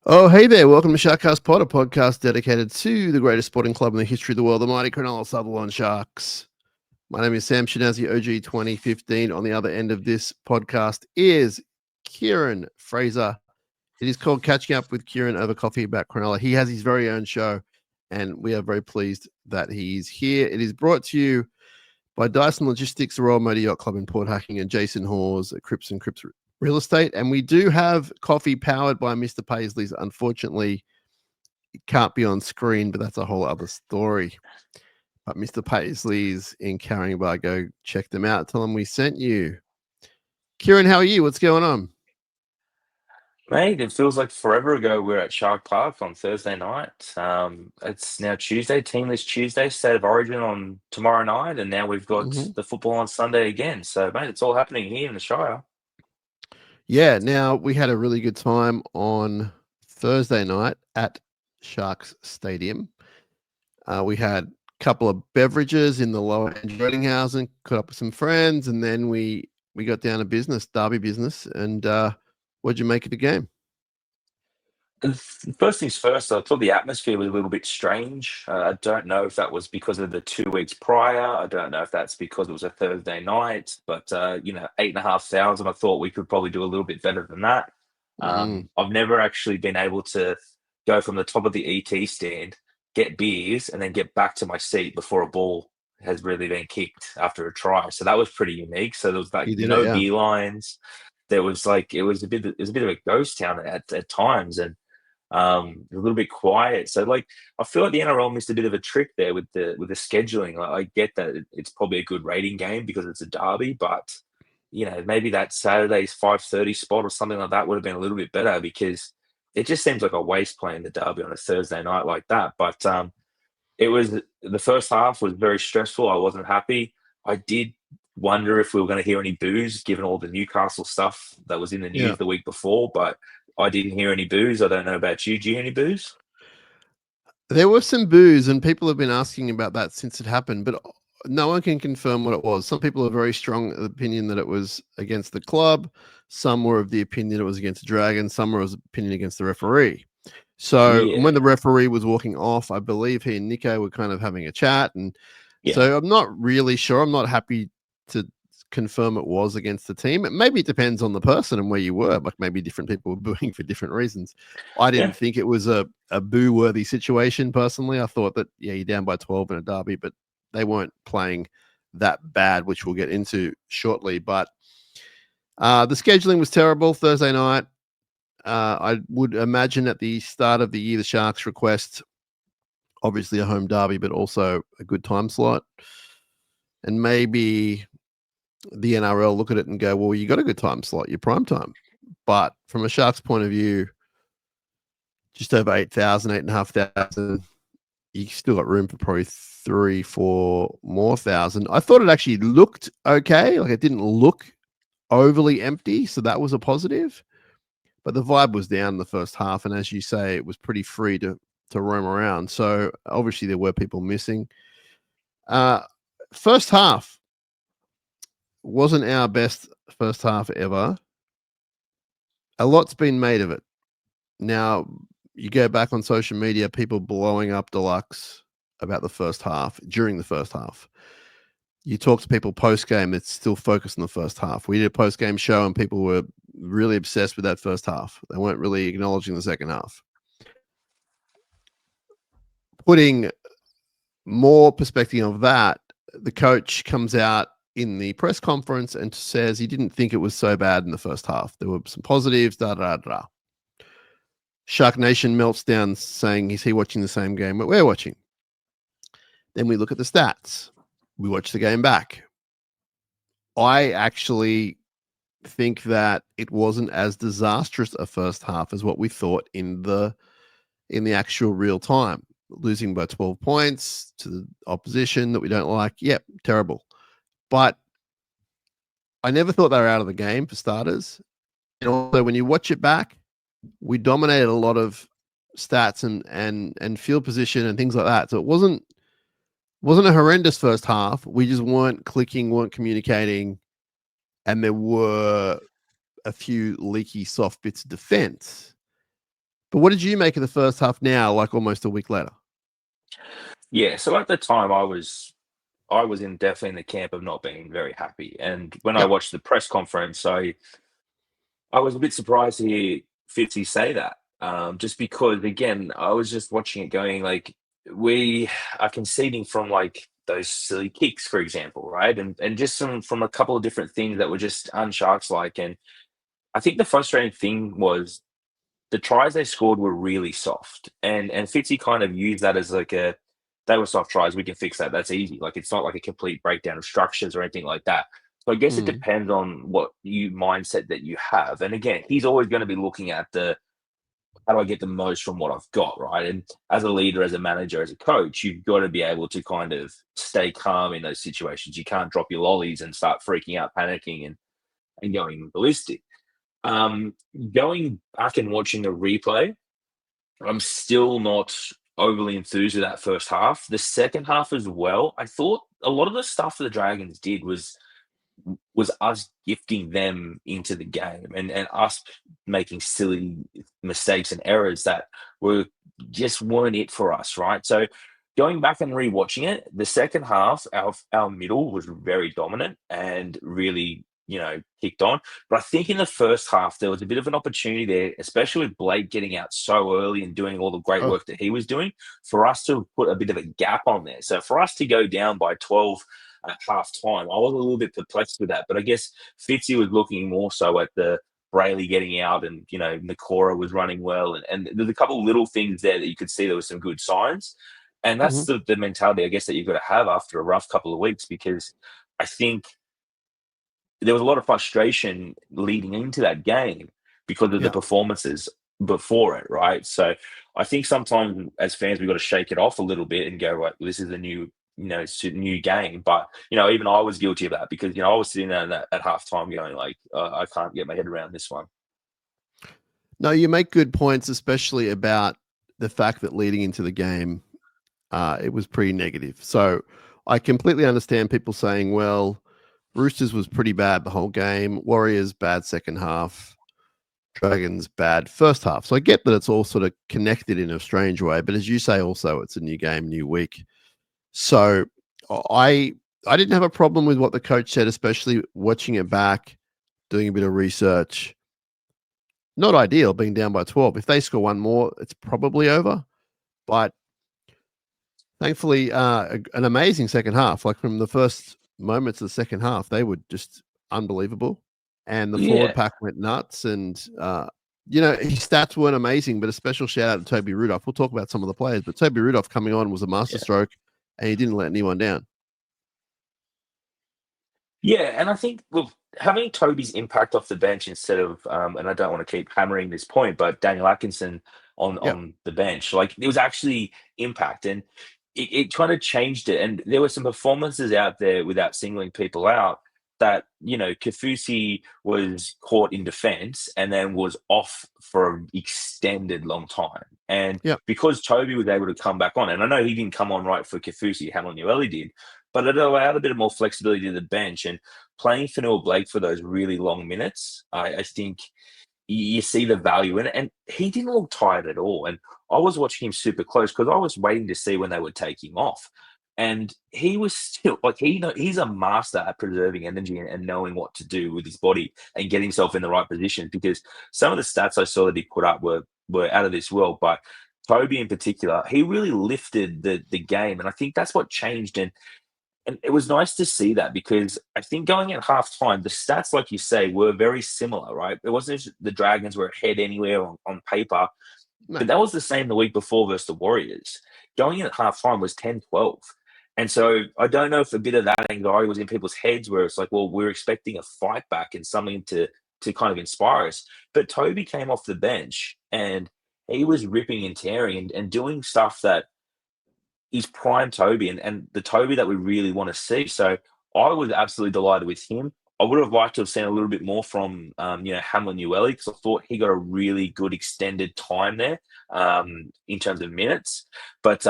Oh, hey there. Welcome to SharkCast Pod, a podcast dedicated to the greatest sporting club in the history of the world, the mighty Cronulla Sharks. My name is Sam Shinazzi, OG 2015. On the other end of this podcast is Kieran Fraser. It is called Catching Up with Kieran over coffee about Cronulla. He has his very own show, and we are very pleased that he's here. It is brought to you by Dyson Logistics, the Royal Motor Yacht Club in Port Hacking, and Jason Hawes at Cripps and Cripps Real Estate. And we do have coffee powered by Mr. Paisley's. Unfortunately, it can't be on screen, but that's a whole other story. But Mr. Paisley's in Carringbar. Go check them out. Tell them we sent you. Kieran, how are you? What's going on? Mate, it feels like forever ago we were at Shark Park on Thursday night. It's now Tuesday, Teamless Tuesday, State of Origin on tomorrow night, and now we've got the football on Sunday again. So, mate, it's all happening here in the Shire. Yeah, now we had a really good time on Thursday night at Sharks Stadium. We had a couple of beverages in the lower end Reddinghausen, caught up with some friends, and then we got down to business, derby business. And what'd you make of the game? First things first, I thought the atmosphere was a little bit strange. I don't know if that was because of the 2 weeks prior. I don't know if that's because it was a Thursday night, but 8,500. I thought we could probably do a little bit better than that. I've never actually been able to go from the top of the ET stand, get beers, and then get back to my seat before a ball has really been kicked after a try. So that was pretty unique. So there was like You did it, no yeah. beer lines. There was like it was a bit of a ghost town at times, and a little bit quiet. So like I feel like the NRL missed a bit of a trick there with the scheduling. Like, I get that it's probably a good rating game because it's a derby, but maybe that Saturday's 5:30 spot or something like that would have been a little bit better, because it just seems like a waste playing the derby on a Thursday night like that. But it was the first half was very stressful. I wasn't happy. I did wonder if we were going to hear any boos given all the Newcastle stuff that was in the news the week before, but I didn't hear any boos. I don't know about you. Do you hear any boos? There were some boos, and people have been asking about that since it happened, but no one can confirm what it was. Some people are very strong of the opinion that it was against the club. Some were of the opinion it was against the Dragon. Some were of the opinion against the referee. So Yeah. when the referee was walking off, I believe he and Nico were kind of having a chat. And so I'm not really sure. I'm not happy to confirm it was against the team. Maybe it depends on the person and where you were. Like maybe different people were booing for different reasons. I didn't think it was a boo-worthy situation personally. I thought that, you're down by 12 in a derby, but they weren't playing that bad, which we'll get into shortly. But the scheduling was terrible Thursday night. I would imagine at the start of the year, the Sharks request obviously a home derby, but also a good time slot. And maybe the NRL look at it and go, well, you got a good time slot, your prime time. But from a Sharks point of view, just over 8,000, 8,500, you still got room for probably 3-4 more thousand. I thought it actually looked okay. Like it didn't look overly empty. So that was a positive. But the vibe was down in the first half. And as you say, it was pretty free to roam around. So obviously there were people missing. First half wasn't our best first half ever. A lot's been made of it. Now, you go back on social media, people blowing up Deluxe about the first half, during the first half. You talk to people post-game that's still focused on the first half. We did a post-game show and people were really obsessed with that first half. They weren't really acknowledging the second half. Putting more perspective of that, the coach comes out in the press conference and says he didn't think it was so bad in the first half. There were some positives, Shark Nation melts down saying, is he watching the same game that we're watching? Then we look at the stats. We watch the game back. I actually think that it wasn't as disastrous a first half as what we thought in the actual real time. Losing by 12 points to the opposition that we don't like. Yep, terrible. But I never thought they were out of the game for starters. And also when you watch it back, we dominated a lot of stats and field position and things like that. So it wasn't a horrendous first half. We just weren't clicking, weren't communicating, and there were a few leaky soft bits of defense. But what did you make of the first half now, like almost a week later? Yeah, so at the time I was definitely in the camp of not being very happy. And when I Yep. watched the press conference, I was a bit surprised to hear Fitzy say that. Just because again, I was just watching it going like we are conceding from like those silly kicks, for example, right? And just from a couple of different things that were just unsharks like. And I think the frustrating thing was the tries they scored were really soft. And Fitzy kind of used that as like a they were soft tries, we can fix that. That's easy. Like it's not like a complete breakdown of structures or anything like that. So I guess it Mm. depends on what you mindset that you have. And again, he's always going to be looking at the how do I get the most from what I've got, right? And as a leader, as a manager, as a coach, you've got to be able to kind of stay calm in those situations. You can't drop your lollies and start freaking out, panicking, and going ballistic. Um, Going back and watching the replay, I'm still not overly enthused with that first half. The second half as well, I thought a lot of the stuff the Dragons did was us gifting them into the game and us making silly mistakes and errors that were just weren't it for us, right? So going back and rewatching it, the second half, our middle was very dominant and really, kicked on. But I think in the first half there was a bit of an opportunity there, especially with Blake getting out so early and doing all the great Oh. work that he was doing, for us to put a bit of a gap on there. So for us to go down by 12 at half time. I was a little bit perplexed with that, but I guess Fitzy was looking more so at the Brayley getting out and, Nakora was running well. And there's a couple of little things there that you could see there were some good signs. And that's Mhm. the mentality, I guess, that you've got to have after a rough couple of weeks, because I think there was a lot of frustration leading into that game because of the Yeah. performances before it, right? So I think sometimes as fans we've got to shake it off a little bit and go, right, this is a new, it's a new game. But even I was guilty of that because I was sitting there at halftime going like, I can't get my head around this one. No, you make good points, especially about the fact that leading into the game, it was pretty negative. So I completely understand people saying, well, Roosters was pretty bad the whole game. Warriors, bad second half. Dragons, bad first half. So I get that it's all sort of connected in a strange way. But as you say, also, it's a new game, new week. So I I didn't have a problem with what the coach said, especially watching it back, doing a bit of research. Not ideal being down by 12. If they score one more, it's probably over. But thankfully, an amazing second half. Like from the first moments of the second half, they were just unbelievable. And the forward Yeah, pack went nuts. And, his stats weren't amazing, but a special shout out to Toby Rudolph. We'll talk about some of the players, but Toby Rudolph coming on was a yeah. masterstroke and he didn't let anyone down. Yeah, and I think look, having Toby's impact off the bench instead of and I don't want to keep hammering this point, but Daniel Atkinson on Yeah. the bench, like it was actually impact, and it kind of changed it. And there were some performances out there without singling people out that Kafusi was caught in defence and then was off for an extended long time, and Yeah. because Toby was able to come back on, and I know he didn't come on right for Kafusi, Hamlin did, but it allowed a bit of more flexibility to the bench. And playing Fanua Blake for those really long minutes, I think you see the value in it. And he didn't look tired at all. And I was watching him super close because I was waiting to see when they would take him off. And he was still like he's a master at preserving energy and knowing what to do with his body and get himself in the right position. Because some of the stats I saw that he put up were out of this world. But Toby in particular, he really lifted the game. And I think that's what changed. And it was nice to see that because I think going at halftime, the stats, like you say, were very similar, right? It wasn't as the Dragons were ahead anywhere on paper, No. but that was the same the week before versus the Warriors. Going in at halftime was 10-12. And so I don't know if a bit of that anxiety was in people's heads where it's like, well, we're expecting a fight back and something to kind of inspire us. But Toby came off the bench and he was ripping and tearing and doing stuff that he's prime Toby and the Toby that we really want to see. So I was absolutely delighted with him. I would have liked to have seen a little bit more from Hamlin because I thought he got a really good extended time there in terms of minutes. But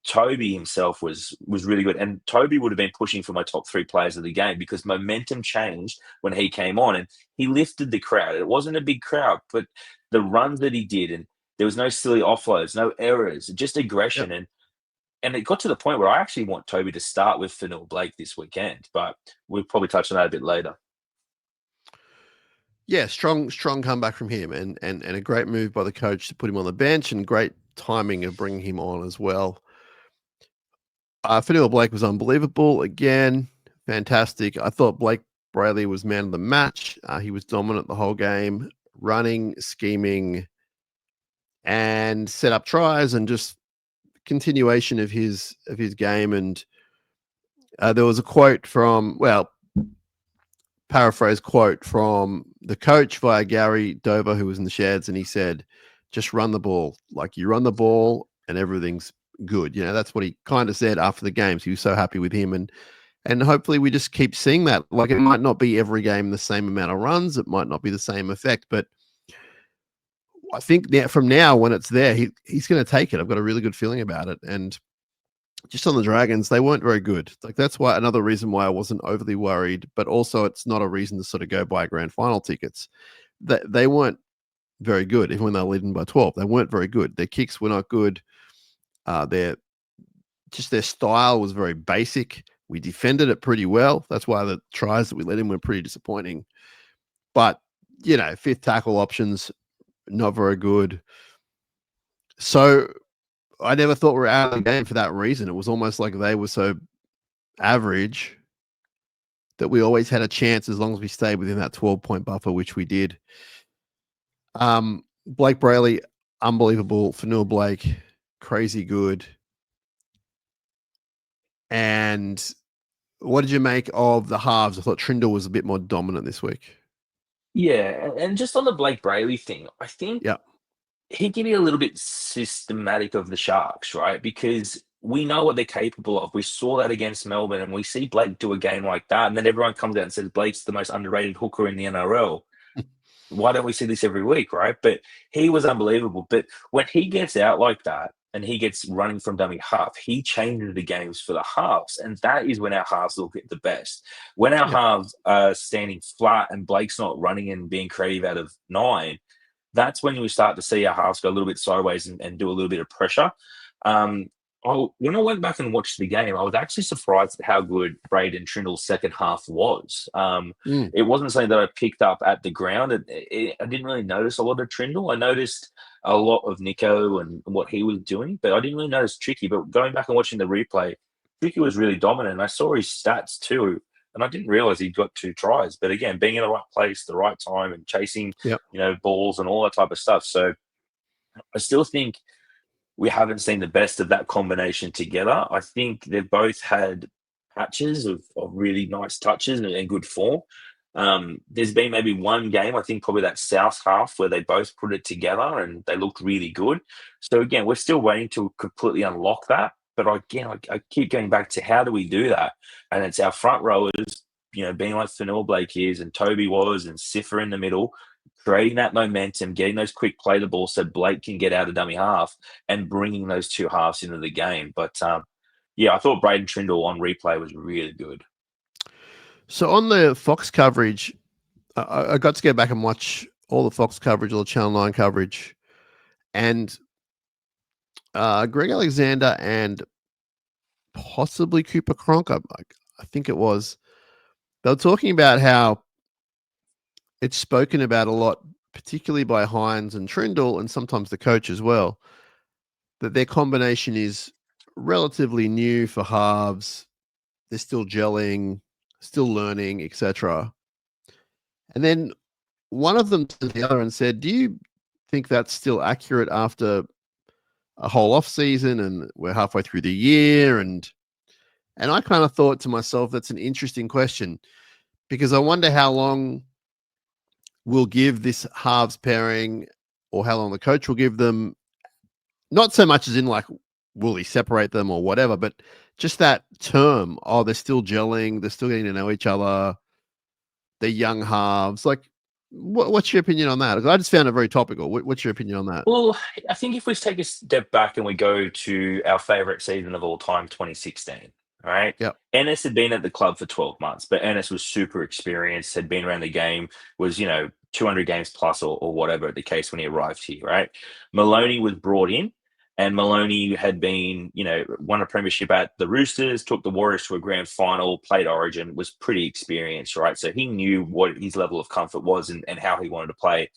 Toby himself was really good, and Toby would have been pushing for my top three players of the game because momentum changed when he came on and he lifted the crowd. It wasn't a big crowd, but the runs that he did There was no silly offloads, no errors, just aggression. Yep. And it got to the point where I actually want Toby to start with Fanil Blake this weekend, but we'll probably touch on that a bit later. Yeah, strong comeback from him, and a great move by the coach to put him on the bench, and great timing of bringing him on as well. Fanil Blake was unbelievable again, fantastic. I thought Blake Brayley was man of the match. He was dominant the whole game, running, scheming, and set up tries, and just continuation of his game. And there was a quote from, paraphrase quote from the coach via Gary Dover, who was in the sheds, and he said, "Just run the ball. Like, you run the ball, and everything's good." That's what he kind of said after the games. He was so happy with him, and hopefully we just keep seeing that. Like, it might not be every game the same amount of runs, it might not be the same effect, but I think that from now, when it's there, he's going to take it. I've got a really good feeling about it. And just on the Dragons, they weren't very good. Like, that's why, another reason why I wasn't overly worried, but also it's not a reason to sort of go buy grand final tickets. They weren't very good, even when they were leading by 12. They weren't very good. Their kicks were not good. Their style was very basic. We defended it pretty well. That's why the tries that we let in were pretty disappointing. But, fifth tackle options, not very good. So I never thought we were out of the game for that reason. It was almost like they were so average that we always had a chance as long as we stayed within that 12-point buffer, which we did. Blake Brayley, unbelievable. Fanil Blake, crazy good. And what did you make of the halves? I thought Trindle was a bit more dominant this week. Yeah, and just on the Blake Brayley thing, I think he can be a little bit systematic of the Sharks, right? Because we know what they're capable of. We saw that against Melbourne, and we see Blake do a game like that, and then everyone comes out and says Blake's the most underrated hooker in the NRL. Why don't we see this every week, right? But he was unbelievable. But when he gets out like that and he gets running from dummy half, he changes the games for the halves. And that is when our halves look at the best. When our halves are standing flat and Blake's not running and being creative out of 9, that's when we start to see our halves go a little bit sideways and do a little bit of pressure. When I went back and watched the game, I was actually surprised at how good Braden Trindle's second half was. It wasn't something that I picked up at the ground. I didn't really notice a lot of Trindle. I noticed a lot of Nico and what he was doing, but I didn't really notice Tricky. But going back and watching the replay, Tricky was really dominant. I saw his stats too, and I didn't realize he got 2 tries. But again, being in the right place, the right time, and chasing, balls and all that type of stuff. So I still think we haven't seen the best of that combination together. I think they've both had patches of really nice touches and good form. There's been maybe one game, I think probably that South half, where they both put it together and they looked really good. So again, we're still waiting to completely unlock that. But again, I keep going back to how do we do that? And it's our front rowers, being like Fanil Blake is and Toby was and Siffer in the middle, creating that momentum, getting those quick play the ball so Blake can get out of dummy half and bringing those 2 halves into the game. But I thought Braden Trindle on replay was really good. So on the Fox coverage, I got to go back and watch all the Fox coverage, all the Channel 9 coverage, and Greg Alexander and possibly Cooper Cronk, I think it was, they were talking about how it's spoken about a lot, particularly by Hines and Trindle, and sometimes the coach as well, that their combination is relatively new for halves. They're still gelling, still learning, etc. And then one of them to the other and said, "Do you think that's still accurate after a whole off season and we're halfway through the year?" And I kind of thought to myself, that's an interesting question, because I wonder how long we'll give this halves pairing, or how long the coach will give them. Not so much as in like, will he separate them or whatever, but just that term, they're still gelling, they're still getting to know each other, they're young halves. Like, what's your opinion on that? I just found it very topical. What's your opinion on that? Well, I think if we take a step back and we go to our favourite season of all time, 2016, right? Yeah. Ennis had been at the club for 12 months, but Ennis was super experienced, had been around the game, was, 200 games plus or whatever the case when he arrived here, right? Maloney was brought in, and Maloney had been, won a premiership at the Roosters, took the Warriors to a grand final, played Origin, was pretty experienced, right? So he knew what his level of comfort was and how he wanted to play.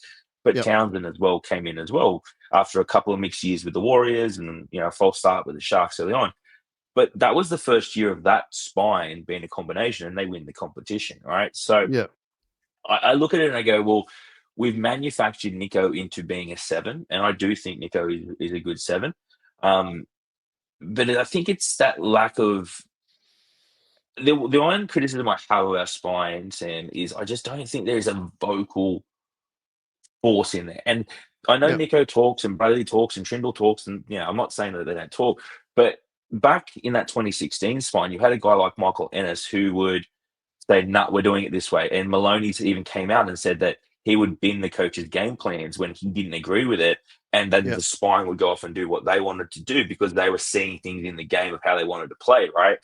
But Townsend as well came in as well after a couple of mixed years with the Warriors and, a false start with the Sharks early on. But that was the first year of that spine being a combination, and they win the competition, right? So I look at it and I go, well, we've manufactured Nico into being a 7, and I do think Nico is a good 7. But I think it's that lack of the one criticism I have of our spine, Sam, is I just don't think there's a vocal force in there. And I know Nico talks and Bradley talks and Trindle talks, and I'm not saying that they don't talk, but back in that 2016 spine, you had a guy like Michael Ennis who would say, "Nah, we're doing it this way." And Maloney's even came out and said that he would bend the coach's game plans when he didn't agree with it, and then the spine would go off and do what they wanted to do because they were seeing things in the game of how they wanted to play, right?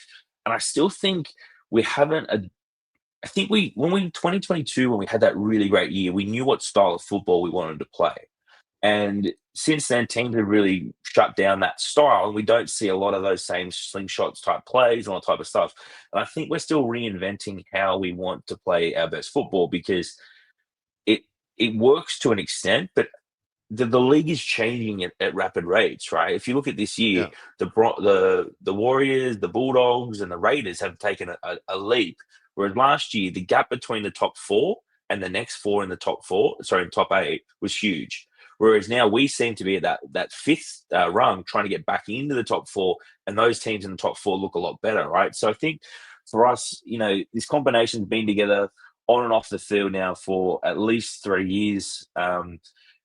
And I still think we haven't. I think when we 2022, when we had that really great year, we knew what style of football we wanted to play. And since then, teams have really shut down that style, and we don't see a lot of those same slingshots type plays and all that type of stuff. And I think we're still reinventing how we want to play our best football because it works to an extent, but the league is changing at rapid rates, right? If you look at this year, the Warriors, the Bulldogs, and the Raiders have taken a leap. Whereas last year, the gap between the top 4 and the next 4 in the top 8 was huge. Whereas now we seem to be at that 5th rung, trying to get back into the top 4, and those teams in the top 4 look a lot better, right? So I think for us, this combination's been together on and off the field now for at least 3 years. I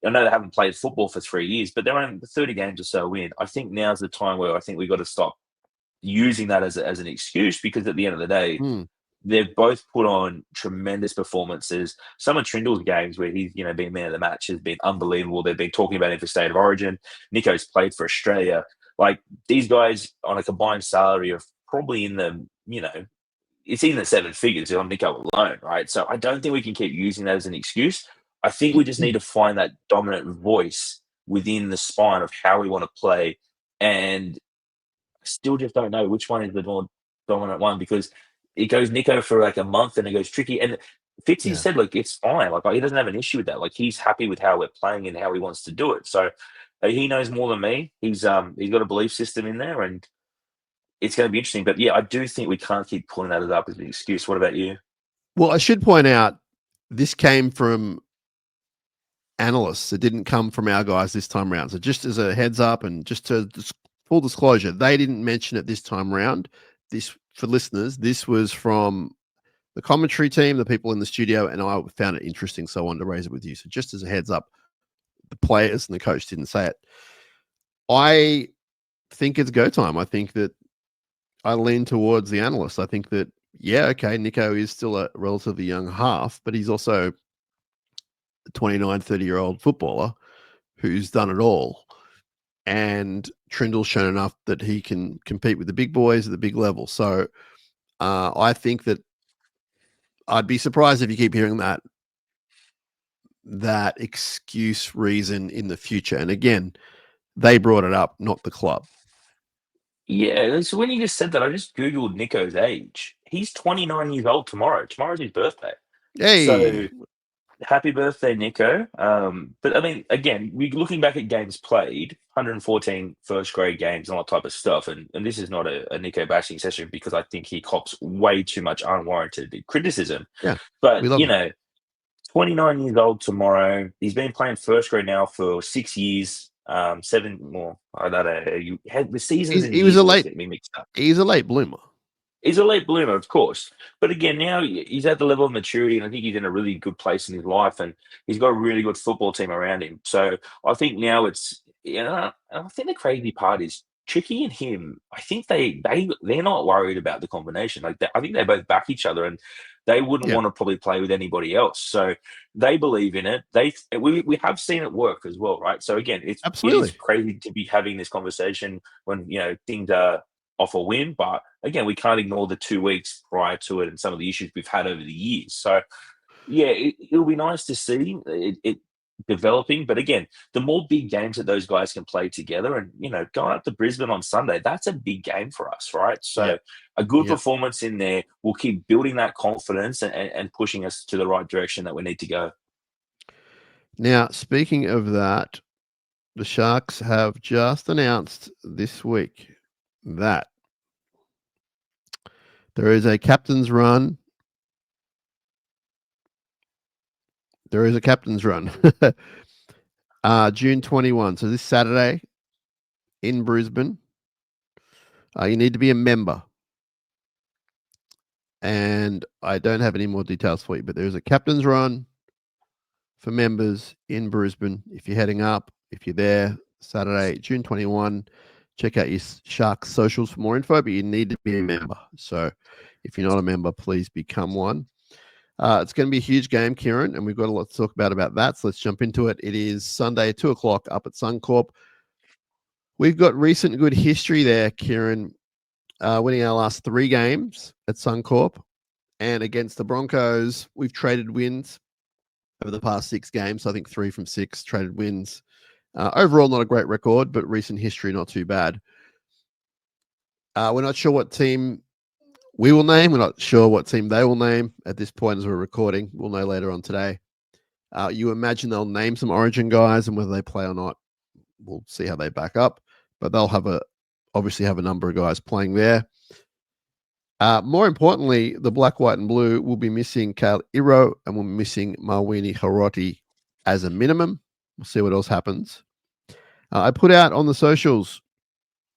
know they haven't played football for 3 years, but they're only 30 games or so in. I think now's the time where I think we've got to stop using that as an excuse, because at the end of the day, they've both put on tremendous performances. Some of Trindle's games where he's, been man of the match has been unbelievable. They've been talking about him for State of Origin. Nico's played for Australia. Like, these guys on a combined salary of probably in the, it's in the 7 figures on Nico alone, right? So I don't think we can keep using that as an excuse. I think we just need to find that dominant voice within the spine of how we want to play. And I still just don't know which one is the more dominant one, because it goes Nico for like a month and it goes tricky. And Fitzy said, like, it's fine. Like, he doesn't have an issue with that. Like, he's happy with how we're playing and how he wants to do it. So he knows more than me. He's got a belief system in there, and it's going to be interesting. But yeah, I do think we can't keep pulling that up as an excuse. What about you? Well, I should point out this came from analysts. It didn't come from our guys this time around. So just as a heads up, and just to full disclosure, they didn't mention it this time around. This, for listeners, this was from the commentary team, the people in the studio, and I found it interesting, so I wanted to raise it with you. So just as a heads up, the players and the coach didn't say it. I think it's go time. I think that I lean towards the analysts. I think that, Nico is still a relatively young half, but he's also a 29, 30-year-old footballer who's done it all. And Trindle's shown enough that he can compete with the big boys at the big level. So I think that I'd be surprised if you keep hearing that excuse reason in the future. And again, they brought it up, not the club. Yeah, so when you just said that, I just Googled Nico's age. He's 29 years old tomorrow. Tomorrow's his birthday. Hey! So happy birthday, Nico. But I mean, again, we looking back at games played, 114 first grade games and all that type of stuff. And this is not a Nico bashing session, because I think he cops way too much unwarranted criticism. Yeah. But, 29 years old tomorrow. He's been playing first grade now for 6 years. 7 more. I don't know. You had the seasons. He was a late. Mixed up. He's a late bloomer. He's a late bloomer, of course. But again, now he's at the level of maturity, and I think he's in a really good place in his life, and he's got a really good football team around him. So I think now it's, I think the crazy part is Chicky and him. I think they're not worried about the combination. Like, I think they both back each other, and they wouldn't want to probably play with anybody else. So they believe in it. We have seen it work as well, right? So again, it is crazy to be having this conversation when things are off a win, but again, we can't ignore the 2 weeks prior to it and some of the issues we've had over the years. So Yeah, it'll be nice to see it developing. But again, the more big games that those guys can play together, and going up to Brisbane on Sunday, that's a big game for us, right? Yeah, So a good yeah. performance in there will keep building that confidence and pushing us to the right direction that we need to go. Now, speaking of that, the Sharks have just announced this week that there is a captain's run. There is a captain's run. June 21. So this Saturday in Brisbane. You need to be a member. And I don't have any more details for you, but there's a captain's run for members in Brisbane. If you're heading up, if you're there, Saturday, June 21, check out your Sharks socials for more info, but you need to be a member. So if you're not a member, please become one. It's going to be a huge game, Kieran, and we've got a lot to talk about that. So let's jump into it. It is Sunday, 2 o'clock up at Suncorp. We've got recent good history there, Kieran, winning our last 3 games at Suncorp. And against the Broncos, we've traded wins over the past 6 games. So I think 3 from 6 traded wins. Overall, not a great record, but recent history, not too bad. We're not sure what team we will name. We're not sure what team they will name at this point as we're recording. We'll know later on today. You imagine they'll name some Origin guys, and whether they play or not, we'll see how they back up. But they'll obviously have a number of guys playing there. More importantly, the black, white, and blue will be missing Kale Iro and we'll be missing Mawini Haroti as a minimum. We'll see what else happens. I put out on the socials,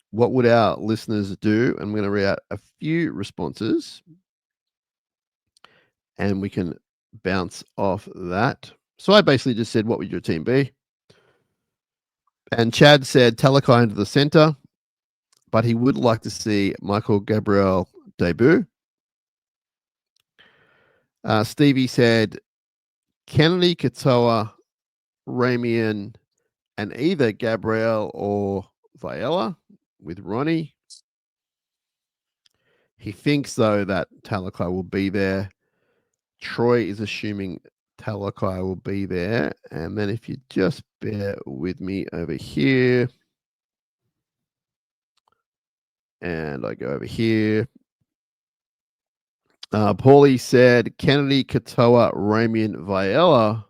what would our listeners do? I'm going to read out a few responses and we can bounce off that. So I basically just said, what would your team be? And Chad said Talakai into the center, but he would like to see Michael Gabriel debut. Stevie said Kennedy, Katoa, Ramian, and either Gabriel or Viella with Ronnie. He thinks, though, that Talakai will be there. Troy is assuming Talakai will be there. And then if you just bear with me over here. And I go over here. Paulie said Kennedy, Katoa, Ramian, Viella,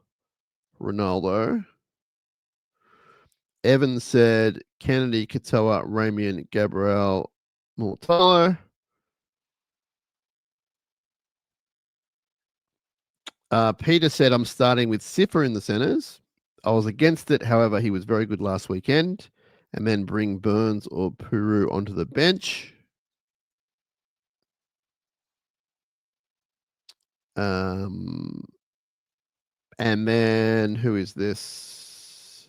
Ronaldo. Evan said Kennedy, Katoa, Ramian, Gabriel, Mortalo. Peter said, I'm starting with Siffer in the centers. I was against it. However, he was very good last weekend. And then bring Burns or Puru onto the bench. And then who is this?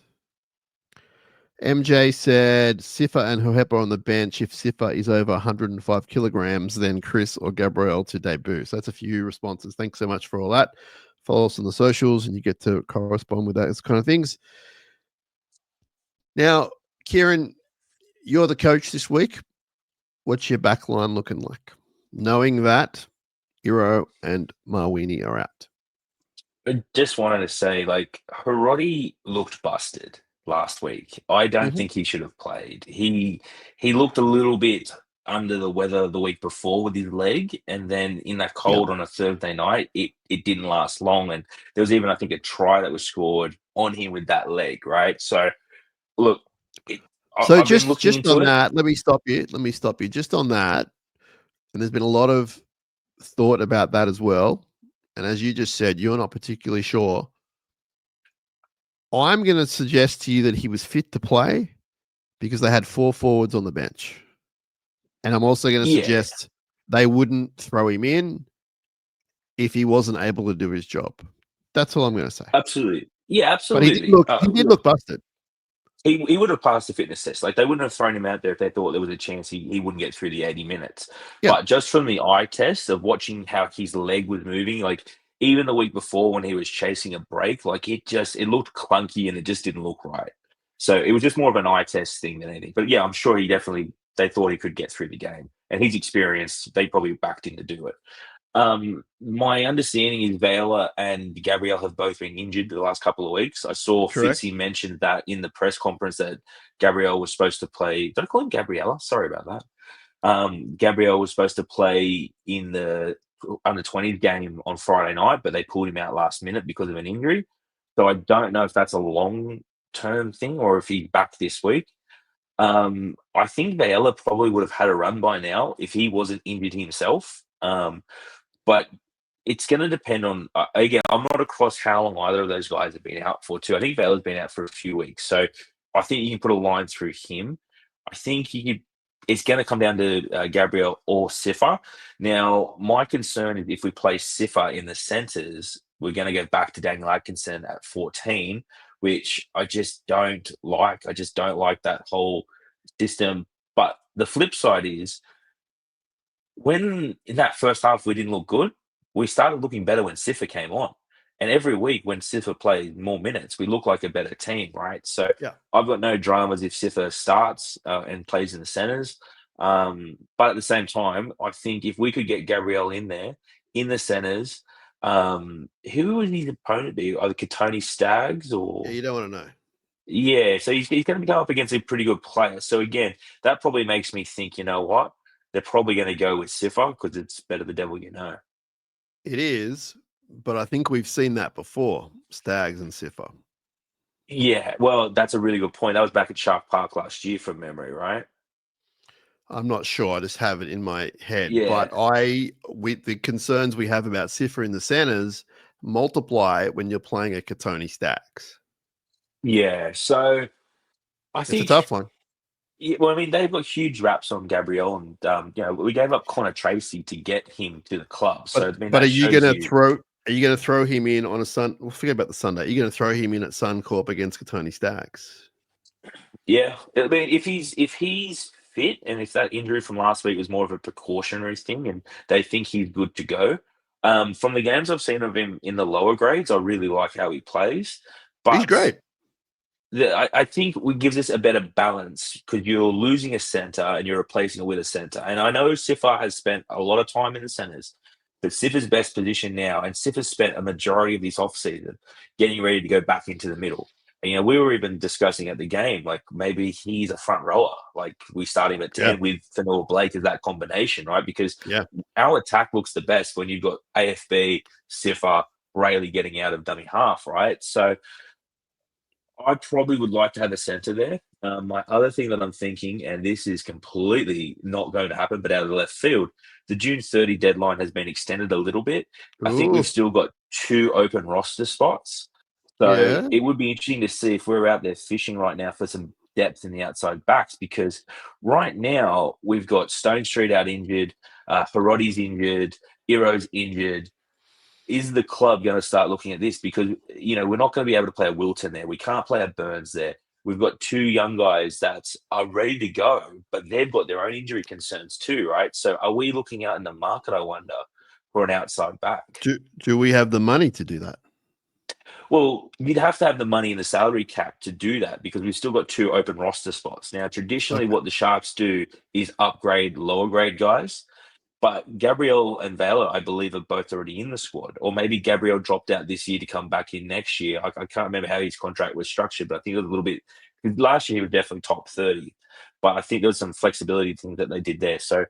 MJ said Sifa and Hohepa on the bench. If Sifa is over 105 kilograms, then Chris or Gabriel to debut. So that's a few responses. Thanks so much for all that. Follow us on the socials and you get to correspond with those kind of things. Now, Kieran, you're the coach this week. What's your back line looking like? Knowing that Iro and Mawini are out. I just wanted to say, Hiroti looked busted last week. I don't think he should have played. He looked a little bit under the weather the week before with his leg, and then in that cold on a Thursday night, it didn't last long. And there was even, I think, a try that was scored on him with that leg, right? So, look, I've just been looking into on it. that, let me stop you. Just on that, and there's been a lot of thought about that as well. And as you just said, you're not particularly sure. I'm going to suggest to you that he was fit to play because they had 4 forwards on the bench. And I'm also going to suggest they wouldn't throw him in if he wasn't able to do his job. That's all I'm going to say. Absolutely. Yeah, absolutely. But he did look busted. He would have passed the fitness test. They wouldn't have thrown him out there if they thought there was a chance he wouldn't get through the 80 minutes. Yeah. But just from the eye test of watching how his leg was moving, even the week before when he was chasing a break, it looked clunky and it just didn't look right. So it was just more of an eye test thing than anything. But yeah, I'm sure they thought he could get through the game. And his experience, they probably backed him to do it. My understanding is Vela and Gabriel have both been injured the last couple of weeks. I saw Correct. Fitzy mentioned that in the press conference that Gabriel was supposed to play. Did I call him Gabriella? Sorry about that. Gabriel was supposed to play in the under 20s game on Friday night, but they pulled him out last minute because of an injury. So I don't know if that's a long-term thing or if he's back this week. I think Vela probably would have had a run by now if he wasn't injured himself. But it's going to depend on, again, I'm not across how long either of those guys have been out for, too. I think Vela's been out for a few weeks. So I think you can put a line through him. I think it's going to come down to Gabriel or Sifa. Now, my concern is if we play Sifa in the centres, we're going to go back to Daniel Atkinson at 14, which I just don't like. I just don't like that whole system. But the flip side is, when in that first half we didn't look good, we started looking better when Sifa came on. And every week when Sifa plays more minutes, we look like a better team, right? So Yeah. I've got no dramas if Sifa starts and plays in the centres. But at the same time, I think if we could get Gabriel in there, in the centres, who would his opponent be? Either Katoni Staggs or... Yeah, you don't want to know. Yeah, so he's going to be going up against a pretty good player. So again, that probably makes me think, you know what? They're probably going to go with Sifa because it's better the devil you know. It is, but I think we've seen that before, Stags and Sifa. Yeah, well, that's a really good point. That was back at Shark Park last year from memory, right? I'm not sure. I just have it in my head. Yeah, But with the concerns we have about Sifa in the centers, multiply it when you're playing a Katoni Stacks. yeah. So I It's a think, tough one. yeah, well, I mean, they've got huge raps on Gabriel, and we gave up Connor Tracy to get him to the club. So I mean, But are that you shows gonna you. throw? Are you going to throw him in on a Sun? Well, forget about the Sunday. Are you going to throw him in at Suncorp against Katoni Stacks? Yeah, I mean, if he's fit, and if that injury from last week was more of a precautionary thing, and they think he's good to go, from the games I've seen of him in the lower grades, I really like how he plays. He's But great. I think it gives us a better balance because you're losing a center and you're replacing it with a center. And I know Sifa has spent a lot of time in the centers, but Sifa's best position now, and Sifa's spent a majority of this offseason getting ready to go back into the middle. And, we were even discussing at the game, like maybe he's a front rower. Like we start him at 10 with Fanua Blake as that combination, right? Because our attack looks the best when you've got AFB, Sifa, Rayleigh getting out of dummy half, right? So I probably would like to have a centre there. My other thing that I'm thinking, and this is completely not going to happen, but out of the left field, the June 30 deadline has been extended a little bit. I think we've Ooh, still got 2 open roster spots. So yeah. it would be interesting to see if we're out there fishing right now for some depth in the outside backs, because right now we've got Stone Street out injured, Parodi's injured, Iro's injured. Is the club going to start looking at this? Because, we're not going to be able to play a Wilton there. We can't play a Burns there. We've got 2 young guys that are ready to go, but they've got their own injury concerns too, right? So are we looking out in the market, I wonder, for an outside back? Do we have the money to do that? Well, you'd have to have the money in the salary cap to do that because we've still got 2 open roster spots. Now, traditionally, Okay. what the Sharks do is upgrade lower grade guys. But Gabriel and Vela, I believe, are both already in the squad. Or maybe Gabriel dropped out this year to come back in next year. I can't remember how his contract was structured, but I think it was a little bit. Last year, he was definitely top 30. But I think there was some flexibility things that they did there. So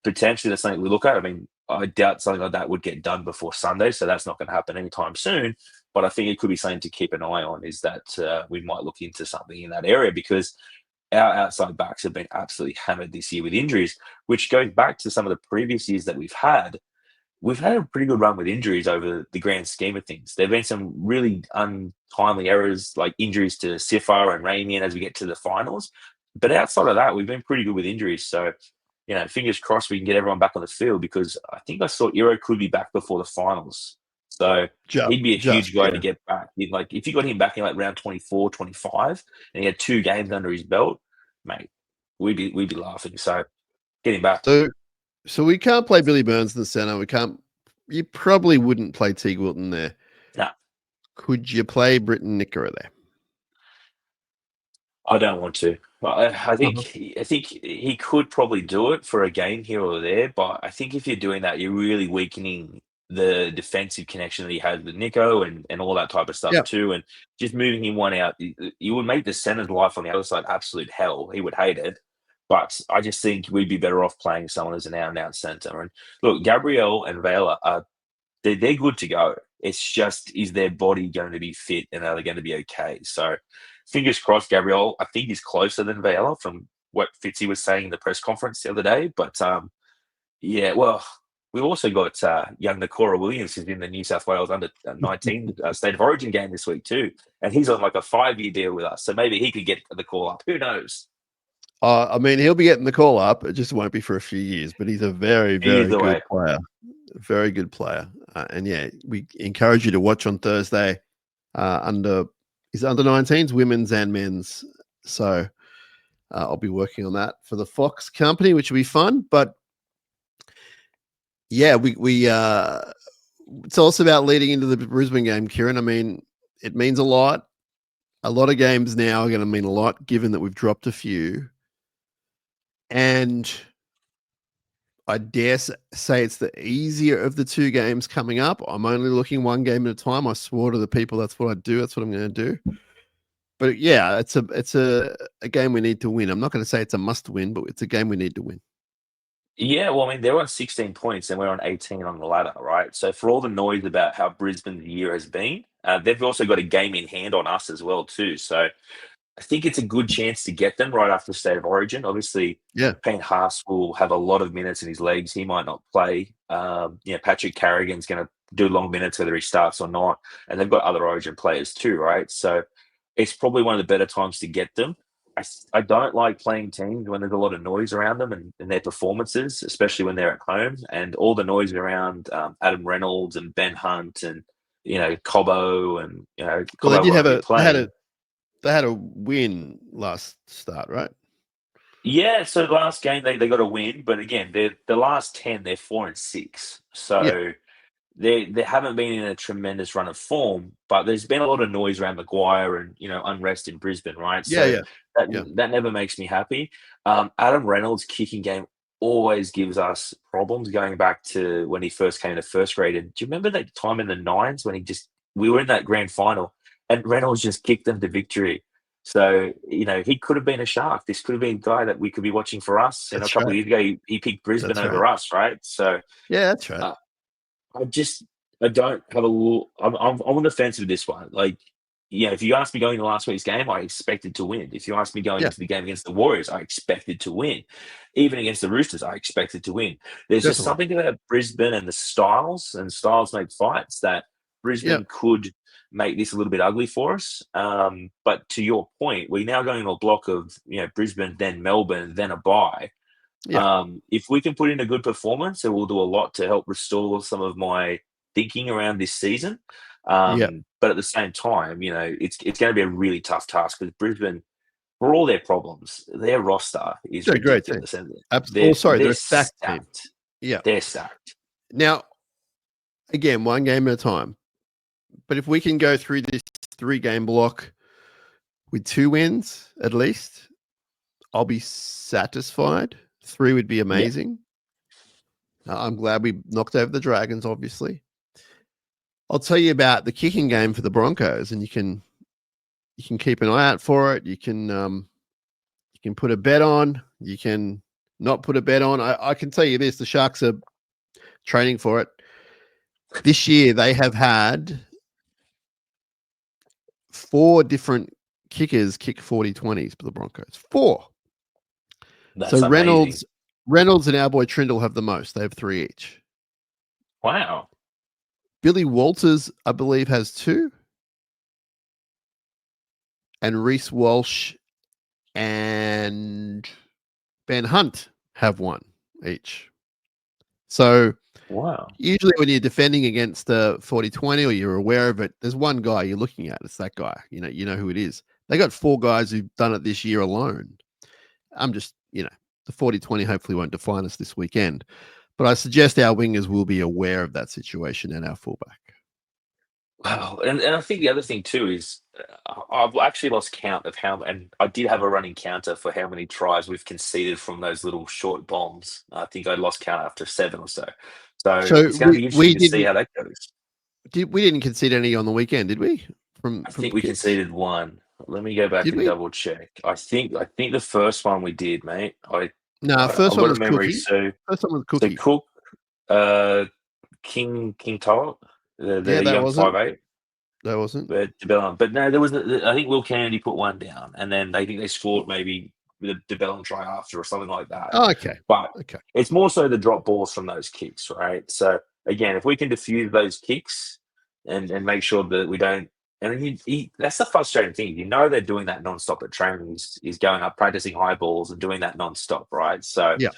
potentially that's something we look at. I mean, I doubt something like that would get done before Sunday. So that's not going to happen anytime soon. But I think it could be something to keep an eye on, is that we might look into something in that area, because our outside backs have been absolutely hammered this year with injuries, which goes back to some of the previous years that we've had. We've had a pretty good run with injuries over the grand scheme of things. There have been some really untimely errors, like injuries to Sifa and Ramian as we get to the finals. But outside of that, we've been pretty good with injuries. So, fingers crossed we can get everyone back on the field, because I think I saw Iro could be back before the finals. So he'd be a huge guy to get back. If you got him back in like round 24, 25, and he had 2 games under his belt, mate, we'd be laughing. So get him back. So we can't play Billy Burns in the center. We can't. You probably wouldn't play Teague Wilton there. Nah. Could you play Britton Nickera there? I don't want to. I think he could probably do it for a game here or there, but I think if you're doing that, you're really weakening the defensive connection that he has with Nico and all that type of stuff Yeah. too. And just moving him one out, you would make the center's life on the other side absolute hell. He would hate it. But I just think we'd be better off playing someone as an out-and-out center. And look, Gabriel and Vela are they're good to go. It's just, is their body going to be fit and are they going to be okay? So fingers crossed, Gabriel, I think he's closer than Vela from what Fitzy was saying in the press conference the other day. But yeah, well, we've also got young Nakora Williams, who's in the New South Wales under 19 State of Origin game this week too. And he's on like a 5-year deal with us. So maybe he could get the call up. Who knows? I mean, he'll be getting the call up. It just won't be for a few years, but he's a very, very good player. Very good player. And yeah, we encourage you to watch on Thursday under 19s, women's and men's. So I'll be working on that for the Fox company, which will be fun. But yeah, we it's also about leading into the Brisbane game, Kieran. I mean, it means a lot. A lot of games now are going to mean a lot, given that we've dropped a few. And I dare say it's the easier of the two games coming up. I'm only looking one game at a time. I swore to the people that's what I do. That's what I'm going to do. But yeah, it's a game we need to win. I'm not going to say it's a must win, but it's a game we need to win. Yeah, well, I mean, they're on 16 points and we're on 18 on the ladder, right? So for all the noise about how Brisbane's year has been, they've also got a game in hand on us as well too. So I think it's a good chance to get them right after the State of Origin. Obviously, yeah, Payne Haas will have a lot of minutes in his legs. He might not play. Patrick Carrigan's going to do long minutes whether he starts or not. And they've got other Origin players too, right? So it's probably one of the better times to get them. I don't like playing teams when there's a lot of noise around them and their performances, especially when they're at home. And all the noise around Adam Reynolds and Ben Hunt and, Cobbo and, well, they did have they had a win last start, right? Yeah, so the last game they got a win, but again, the last 10, they're 4-6. So they haven't been in a tremendous run of form, but there's been a lot of noise around Maguire and unrest in Brisbane, right? So that never makes me happy. Adam Reynolds' kicking game always gives us problems going back to when he first came to first grade. And do you remember that time in the nines when we were in that grand final and Reynolds just kicked them to victory? So, he could have been a Shark. This could have been a guy that we could be watching for us. And a couple of years ago, he picked Brisbane over us, right? So, yeah, that's right. I don't have I'm on the fence with this one. Like, if you asked me going into last week's game, I expected to win. If you asked me going into the game against the Warriors, I expected to win. Even against the Roosters, I expected to win. There's just something about Brisbane and the styles make fights that Brisbane could make this a little bit ugly for us. But to your point, we're now going to a block of Brisbane, then Melbourne, then a bye. If we can put in a good performance, it will do a lot to help restore some of my thinking around this season. But at the same time, it's going to be a really tough task because Brisbane, for all their problems, their roster is ridiculous. Great team. Absolutely. They're stacked. Yeah, they're stacked. Now, again, one game at a time. But if we can go through this 3-game block with 2 wins at least, I'll be satisfied. 3 would be amazing. I'm glad we knocked over the Dragons, obviously. I'll tell you about the kicking game for the Broncos, and you can keep an eye out for it. You can put a bet on. You can not put a bet on. I can tell you this: the Sharks are training for it. This year, they have had 4 different kickers kick 40-20s for the Broncos. 4. That's so amazing. Reynolds and our boy Trindle have the most. They have 3 each. Wow. Billy Walters, I believe, has 2. And Reece Walsh and Ben Hunt have 1 each. So usually when you're defending against the 40-20 or you're aware of it, there's one guy you're looking at. It's that guy. You know who it is. They got 4 guys who've done it this year alone. I'm just, the 40-20 hopefully won't define us this weekend. But I suggest our wingers will be aware of that situation and our fullback. Wow. And I think the other thing too is I've actually lost count of how, and I did have a running counter for how many tries we've conceded from those little short bombs. I think I lost count after 7 or so. So So it's going to be we interesting to see didn't how that goes. we didn't concede any on the weekend, did we? I From think we kicks? conceded one. Let me go back Did and we? double check. I think the first one we did, mate. No, first I've one got a was memory. Cookie. So First one was so Cookie. Cook, uh, King Todd, Yeah, the that young wasn't. 5'8". That wasn't. But no, there was. I think Will Kennedy put one down, and then I think they scored maybe with a DeBellin try after or something like that. Oh, okay. But Okay. it's more so the drop balls from those kicks, right? So again, if we can diffuse those kicks and make sure that we don't, and that's the frustrating thing. You know they're doing that nonstop at training. He's going up practicing high balls and doing that nonstop, right? So Yeah.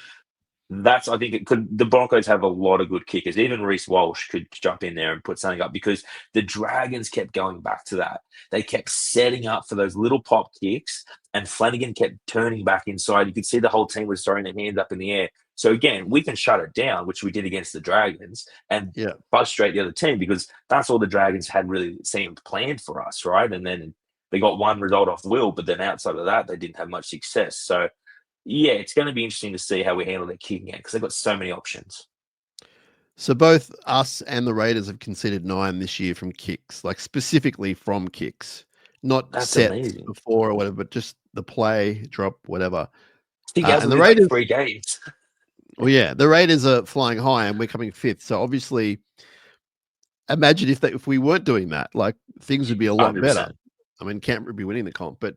that's I think it could. The Broncos have a lot of good kickers. Even Reece Walsh could jump in there and put something up because the Dragons kept going back to that. They kept setting up for those little pop kicks, and Flanagan kept turning back inside. You could see the whole team was throwing their hands up in the air. So again, we can shut it down, which we did against the Dragons, and Yeah. frustrate the other team because that's all the Dragons had really seemed planned for us, right? And then they got one result off Will, but then outside of that, they didn't have much success. So yeah, it's going to be interesting to see how we handle their kicking game because they've got so many options. So both us and the Raiders have conceded 9 this year from kicks, like specifically from kicks, not That's sets amazing. before or whatever, but just the play, drop, whatever. I think ours And will the be like Raiders, 3 games. well, yeah, the Raiders are flying high, and we're coming 5th. So obviously, imagine if we weren't doing that, like things would be a lot better. 100%. I mean, Canberra would be winning the comp, but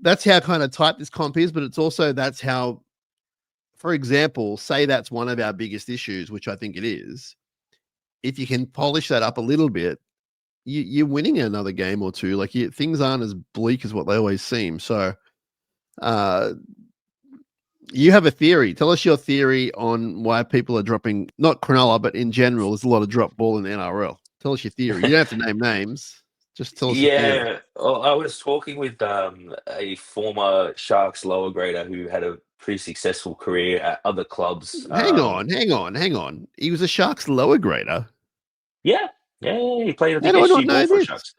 that's how kind of tight this comp is. But it's also that's how, for example, say that's one of our biggest issues, which I think it is. If you can polish that up a little bit, you're winning another game or two. Like things aren't as bleak as what they always seem. So, uh, you have a theory. Tell us your theory on why people are dropping, not Cronulla, but in general, there's a lot of drop ball in the NRL. Tell us your theory. You don't have to name names. Just tell us your theory. Yeah, well, I was talking with a former Sharks lower grader who had a pretty successful career at other clubs. Hang on. He was a Sharks lower grader. Yeah, yeah, he played, I How think, do I not SG know ball for this? Sharks.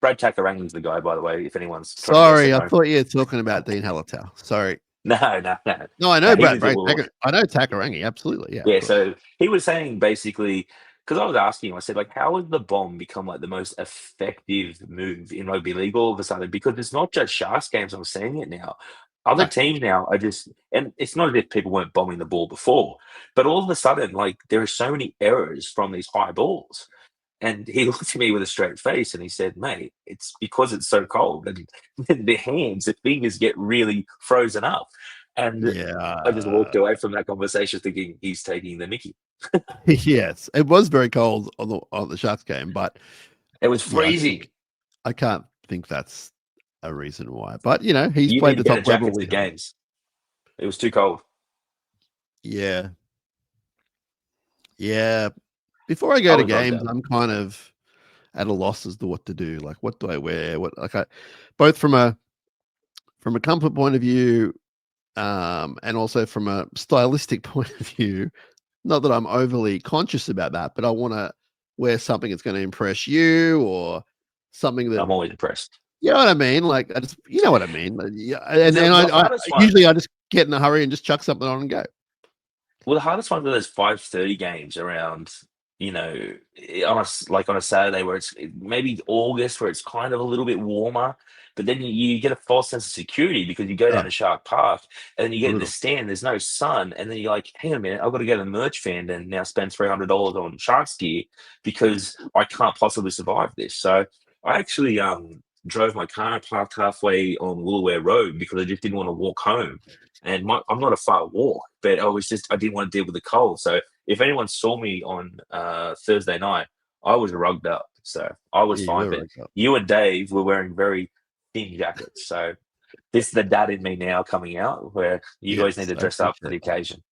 Brad Takarangi's the guy, by the way, if anyone's trying to guess at Sorry, I home. thought you were talking about Dean Hallertau. Sorry. No, no, no. No, I No, know he Brad. was at Brad Woolwich. I know Takarangi. Absolutely. Yeah, of Yeah, course. so he was saying basically, because I was asking him, I said, like, how has the bomb become like the most effective move in rugby league all of a sudden? Because it's not just Sharks games, I'm seeing it now. Other No. teams now are just, and it's not as if people weren't bombing the ball before, but all of a sudden, like, there are so many errors from these high balls. And he looked at me with a straight face and he said, mate, it's because it's so cold and the hands, the fingers get really frozen up. And I just Yeah. walked away from that conversation thinking he's taking the mickey. Yes, it was very cold on the Sharks game, but It was yeah, freezing. I can't think that's a reason why. But he's You need played to the get a top level jacket to the we have. games. It was too cold. Yeah, yeah. Before I I go to was rugged games, out. I'm kind of at a loss as to what to do. Like, what do I wear? Both from a comfort point of view, and also from a stylistic point of view. Not that I'm overly conscious about that, but I want to wear something that's going to impress you or something that, I'm always impressed. you know what I mean? Like, you know what I mean? Yeah, and The I hardest one, usually I just get in a hurry and just chuck something on and go. well, the hardest ones are those 5:30 games around, like on a Saturday where it's maybe August where it's kind of a little bit warmer, but then you get a false sense of security because you go down Oh, to Shark Park and then you get in the brutal. stand, there's no sun, and then you're like, hang on a minute, I've got to go to the merch van and now spend $300 on Sharks gear because I can't possibly survive this. So I actually drove my car parked halfway on Woolware Road because I just didn't want to walk home. And I'm not a far walk, but I didn't want to deal with the cold. So if anyone saw me on Thursday night, I was rugged up, so I was Yeah, you fine. were But right. you and Dave were wearing very thin jackets, so this is the dad in me now coming out, where you guys need Yes, to I dress up for appreciate the that. occasion.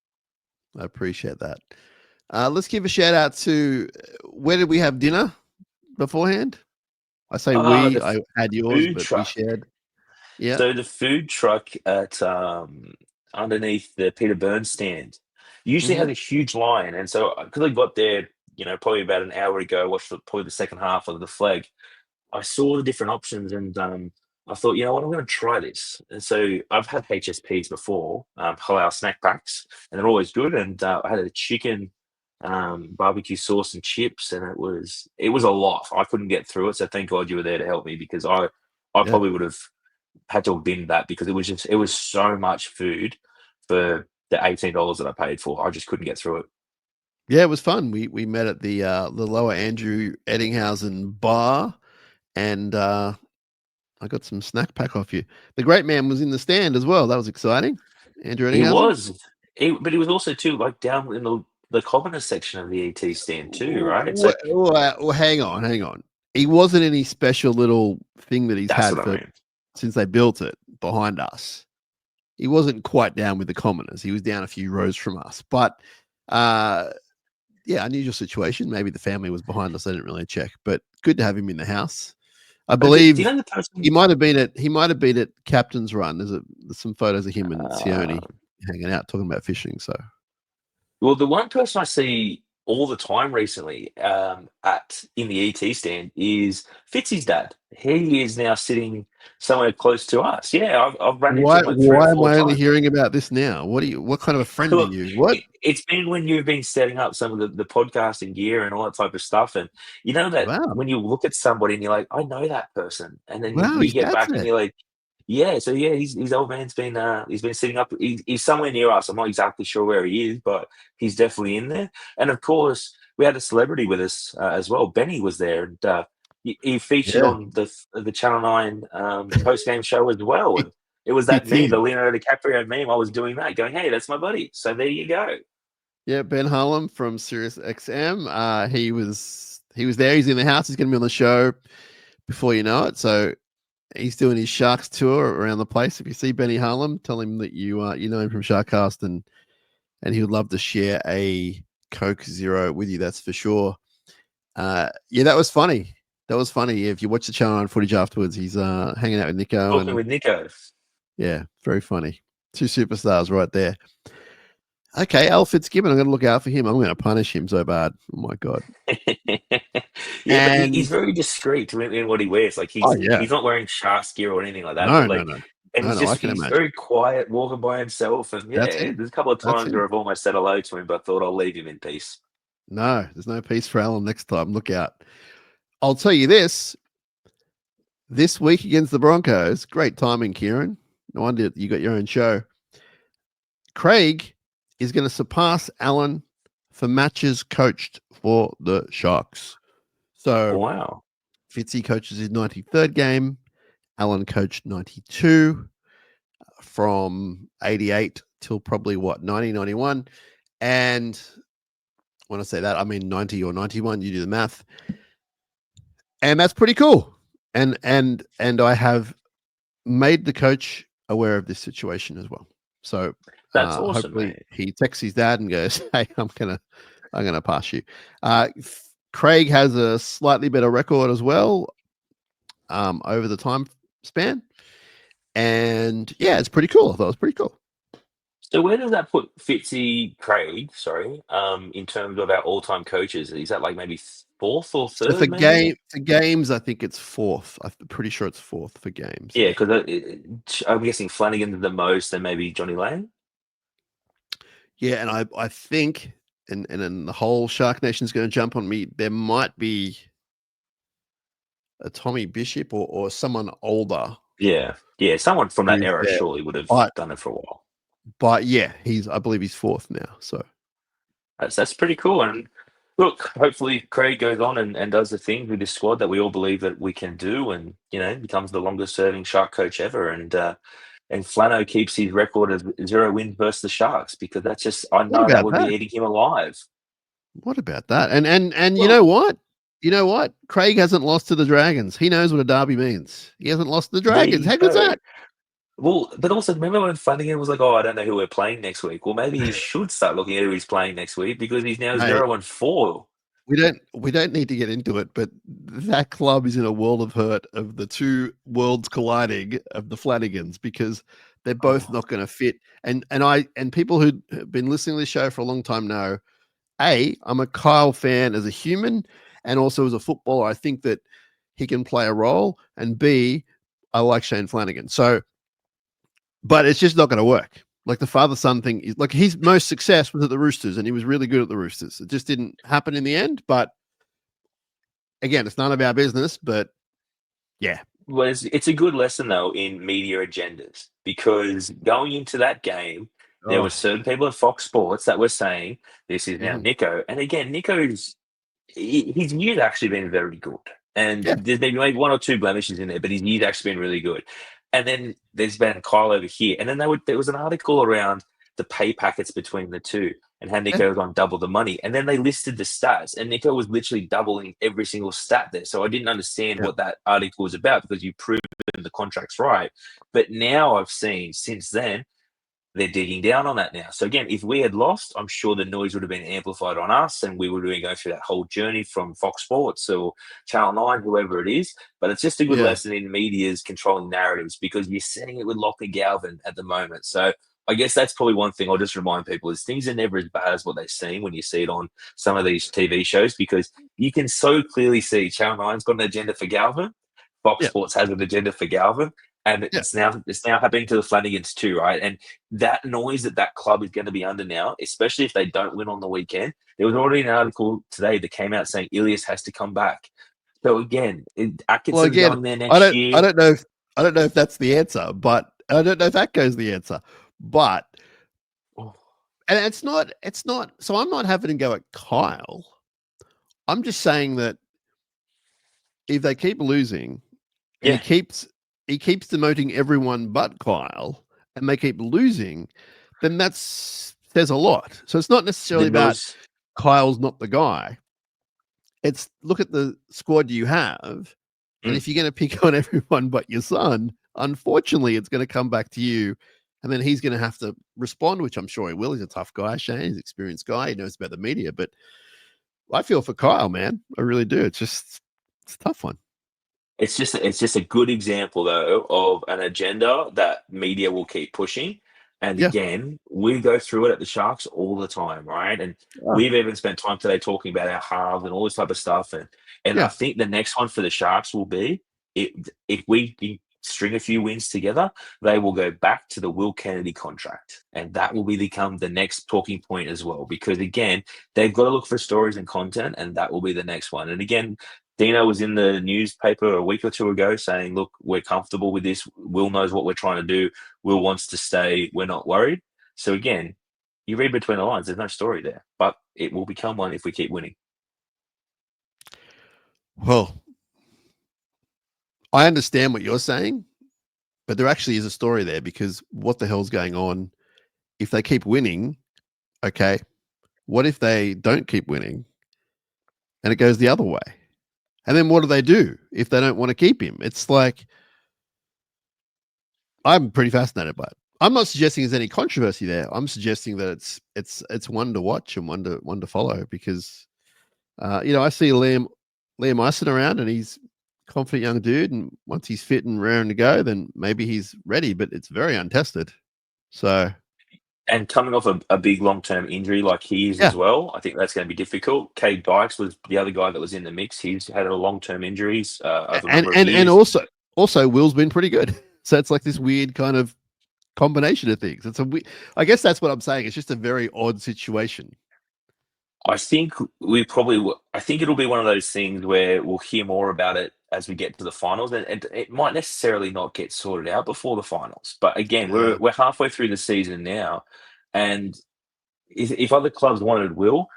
I appreciate that. Let's give a shout out to where did we have dinner beforehand? I say The we. I had yours, food but we truck. shared. Yeah. So the food truck at underneath the Peter Burns stand usually Hmm. has a huge line, and so because I got there probably about an hour ago, I watched probably the second half of the Flag. I saw the different options, and I thought, you know what, I'm going to try this. And so I've had HSPs before, halal snack packs, and they're always good. And I had a chicken barbecue sauce and chips, and it was a lot. I couldn't get through it, so thank God you were there to help me, because I Yeah. probably would have had to have binned that, because it was so much food for the $18 that I paid for. I just couldn't get through it. Yeah, it was fun. We met at the Lower Andrew Eddinghausen bar, and I got some snack pack off you. The great man was in the stand as well. That was exciting. Andrew He Eddinghausen. was, but he was also too, like, down in the commoner section of the ET stand too, right? So Well, hang on. He wasn't any special little thing that he's that's had what I for mean. since they built it behind us. He wasn't quite down with the commoners. He was down a few rows from us. But yeah, unusual situation. Maybe the family was behind us. I didn't really check, but good to have him in the house. I Do you believe know the person? he might have been at Captain's Run. There's some photos of him and Sione hanging out talking about fishing. So Well, the one person I see all the time recently at in the ET stand is Fitzy's dad. He is now sitting somewhere close to us. Yeah, I've run into him like three or why am four I only times. hearing about this now? What kind of a friend are Look, you? What? it's been when you've been setting up some of the podcasting gear and all that type of stuff, and you know that Wow. when you look at somebody and you're like, I know that person, and then Wow, you his get dad's back and there. you're like, yeah, so yeah, his old man's been he's been sitting up. He's somewhere near us. I'm not exactly sure where he is, but he's definitely in there. And of course, we had a celebrity with us as well. Benny was there, and he featured Yeah. on the Channel 9 post game show as well. And it was He that meme, the did. Leonardo DiCaprio meme. I was doing that, going, "Hey, that's my buddy." So there you go. Yeah, Ben Harlem from Sirius XM. He was there. He's in the house. He's going to be on the show before you know it. So he's doing his Sharks tour around the place. If you see Benny Harlem, tell him that you know him from SharkCast, and he would love to share a Coke Zero with you. That's for sure. Yeah, that was funny. That was funny. If you watch the Channel 9 footage afterwards, he's hanging out with Nico, Talking and with Nico. yeah, very funny. Two superstars right there. Okay, Al Fitzgibbon. I'm going to look out for him. I'm going to punish him so bad. Oh my god. Yeah, but he's And very discreet in what he wears. Like oh yeah, he's not wearing Sharks gear or anything like that. no, But no, like, no, and no, no. I can he's imagine. very quiet, walking by himself. And That's yeah, him. there's a couple of That's times where him. I've almost said hello to him, but thought I'll leave him in peace. No, there's no peace for Alan next time. Look out. I'll tell you this. This week against the Broncos, great timing, Kieran. No wonder you got your own show. Craig is going to surpass Alan for matches coached for the Sharks. So Wow. Fitzy coaches his 93rd game. Alan coached 92 from 88 till probably 90, 91. And when I say that, I mean 90 or 91. You do the math. And that's pretty cool. And I have made the coach aware of this situation as well. So That's awesome, hopefully mate. he texts his dad and goes, "Hey, I'm gonna pass you." Craig has a slightly better record as well over the time span, and yeah, it's pretty cool. I thought it was pretty cool. So where does that put Craig, sorry, in terms of our all-time coaches? Is that like maybe fourth or So third, maybe? for games, I think it's fourth. I'm pretty sure it's fourth for games. Yeah, because I'm guessing Flanagan's the most, and maybe Johnny Lane. Yeah, and I think, and then the whole Shark Nation's going to jump on me. There might be a Tommy Bishop or someone older. Yeah, someone from that Who's era there. surely would have But done it for a while. yeah, I believe he's fourth now. So That's pretty cool. And look, hopefully Craig goes on and does the things with this squad that we all believe that we can do, and becomes the longest serving Shark coach ever. And Flano keeps his record of 0 wins versus the Sharks, because that's just, I what know that about would be that? eating him alive. What about that? And you Well, know what? You know what? Craig hasn't lost to the Dragons. He knows what a derby means. He hasn't lost to the there Dragons. you How good's go. that? Well, but also remember when Flanagan was like, "Oh, I don't know who we're playing next week." Well, maybe he should start looking at who he's playing next week, because he's now Mate, 0-4. we don't need to get into it, but that club is in a world of hurt of the two worlds colliding of the Flanagans, because they're both Oh, not going to fit. And people who've been listening to this show for a long time know I'm a Kyle fan as a human and also as a footballer. I think that he can play a role. And B, I like Shane Flanagan. So, but it's just not going to work. Like the father-son thing is like his most success was at the Roosters and he was really good at the Roosters. It just didn't happen in the end. But again, it's none of our business, but yeah. Well, it's a good lesson though in media agendas because going into that game, there were Oh, certain people at Fox Sports that were saying this is now mhm. Nico, and again, his year's actually been very good, and Yeah. there's maybe like one or two blemishes in there, but his year's actually been really good. And then there's been Kyle over here, and then there was an article around the pay packets between the two and how Yeah. Nico was on double the money, and then they listed the stats, and Nico was literally doubling every single stat there. So I didn't understand Yeah. what that article was about because you proved the contract's right. But now I've seen since then they're digging down on that now. So again, if we had lost, I'm sure the noise would have been amplified on us, and we would have been going through that whole journey from Fox Sports or Channel 9, whoever it is. But it's just a good Yeah. lesson in media's controlling narratives because you're seeing it with Lockie Galvin at the moment. So I guess that's probably one thing I'll just remind people is things are never as bad as what they seem when you see it on some of these TV shows because you can so clearly see Channel 9's got an agenda for Galvin, Fox Yeah. Sports has an agenda for Galvin, and Yeah. it's now happening to the Flanagans too, right? And that noise that club is going to be under now, especially if they don't win on the weekend. There was already an article today that came out saying Ilias has to come back. So again, Well, Atkinson's again, going there I next don't, I year. don't know if, I don't know if that's the answer, but I don't know if that goes the answer, but, Oh, and it's not, so I'm not having to go at Kyle. I'm just saying that if they keep losing and yeah, he keeps demoting everyone but Kyle and they keep losing, then that's says a lot. So it's not the necessarily about noise. Kyle's not the guy. It's look at the squad you have, and Mm. if you're going to pick on everyone but your son, unfortunately, it's going to come back to you, and then he's going to have to respond, which I'm sure he will. He's a tough guy, Shane. He's an experienced guy. He knows about the media, but I feel for Kyle, man. I really do. It's a tough one. It's just a good example though of an agenda that media will keep pushing. And Yeah. again, we go through it at the Sharks all the time, right? And Oh, we've even spent time today talking about our halves and all this type of stuff. And I yeah. think the next one for the Sharks will be if we can string a few wins together, they will go back to the Will Kennedy contract. And that will become the next talking point as well. Because again, they've got to look for stories and content, and that will be the next one. And again, Dino was in the newspaper a week or two ago saying, look, we're comfortable with this. Will knows what we're trying to do. Will wants to stay. We're not worried. So again, you read between the lines, there's no story there, but it will become one if we keep winning. Well, I understand what you're saying, but there actually is a story there because what the hell's going on if they keep winning? Okay, what if they don't keep winning and it goes the other way? And then what do they do if they don't want to keep him? It's like I'm pretty fascinated by it. I'm not suggesting there's any controversy there. I'm suggesting that it's one to watch and one to follow because I see Liam Eisen around and he's a confident young dude, and once he's fit and raring to go, then maybe he's ready. But it's very untested. So And coming off a big long-term injury like he is yeah, as well, I think that's going to be difficult. Cade Dykes was the other guy that was in the mix. He's had a long-term injuries over a and number of and and years. also Will's been pretty good. So it's like this weird kind of combination of things. I guess that's what I'm saying. It's just a very odd situation. I think we probably will. I think it'll be one of those things where we'll hear more about it as we get to the finals, and it might necessarily not get sorted out before the finals. But again, Yeah, we're halfway through the season now, and if other clubs wanted Will,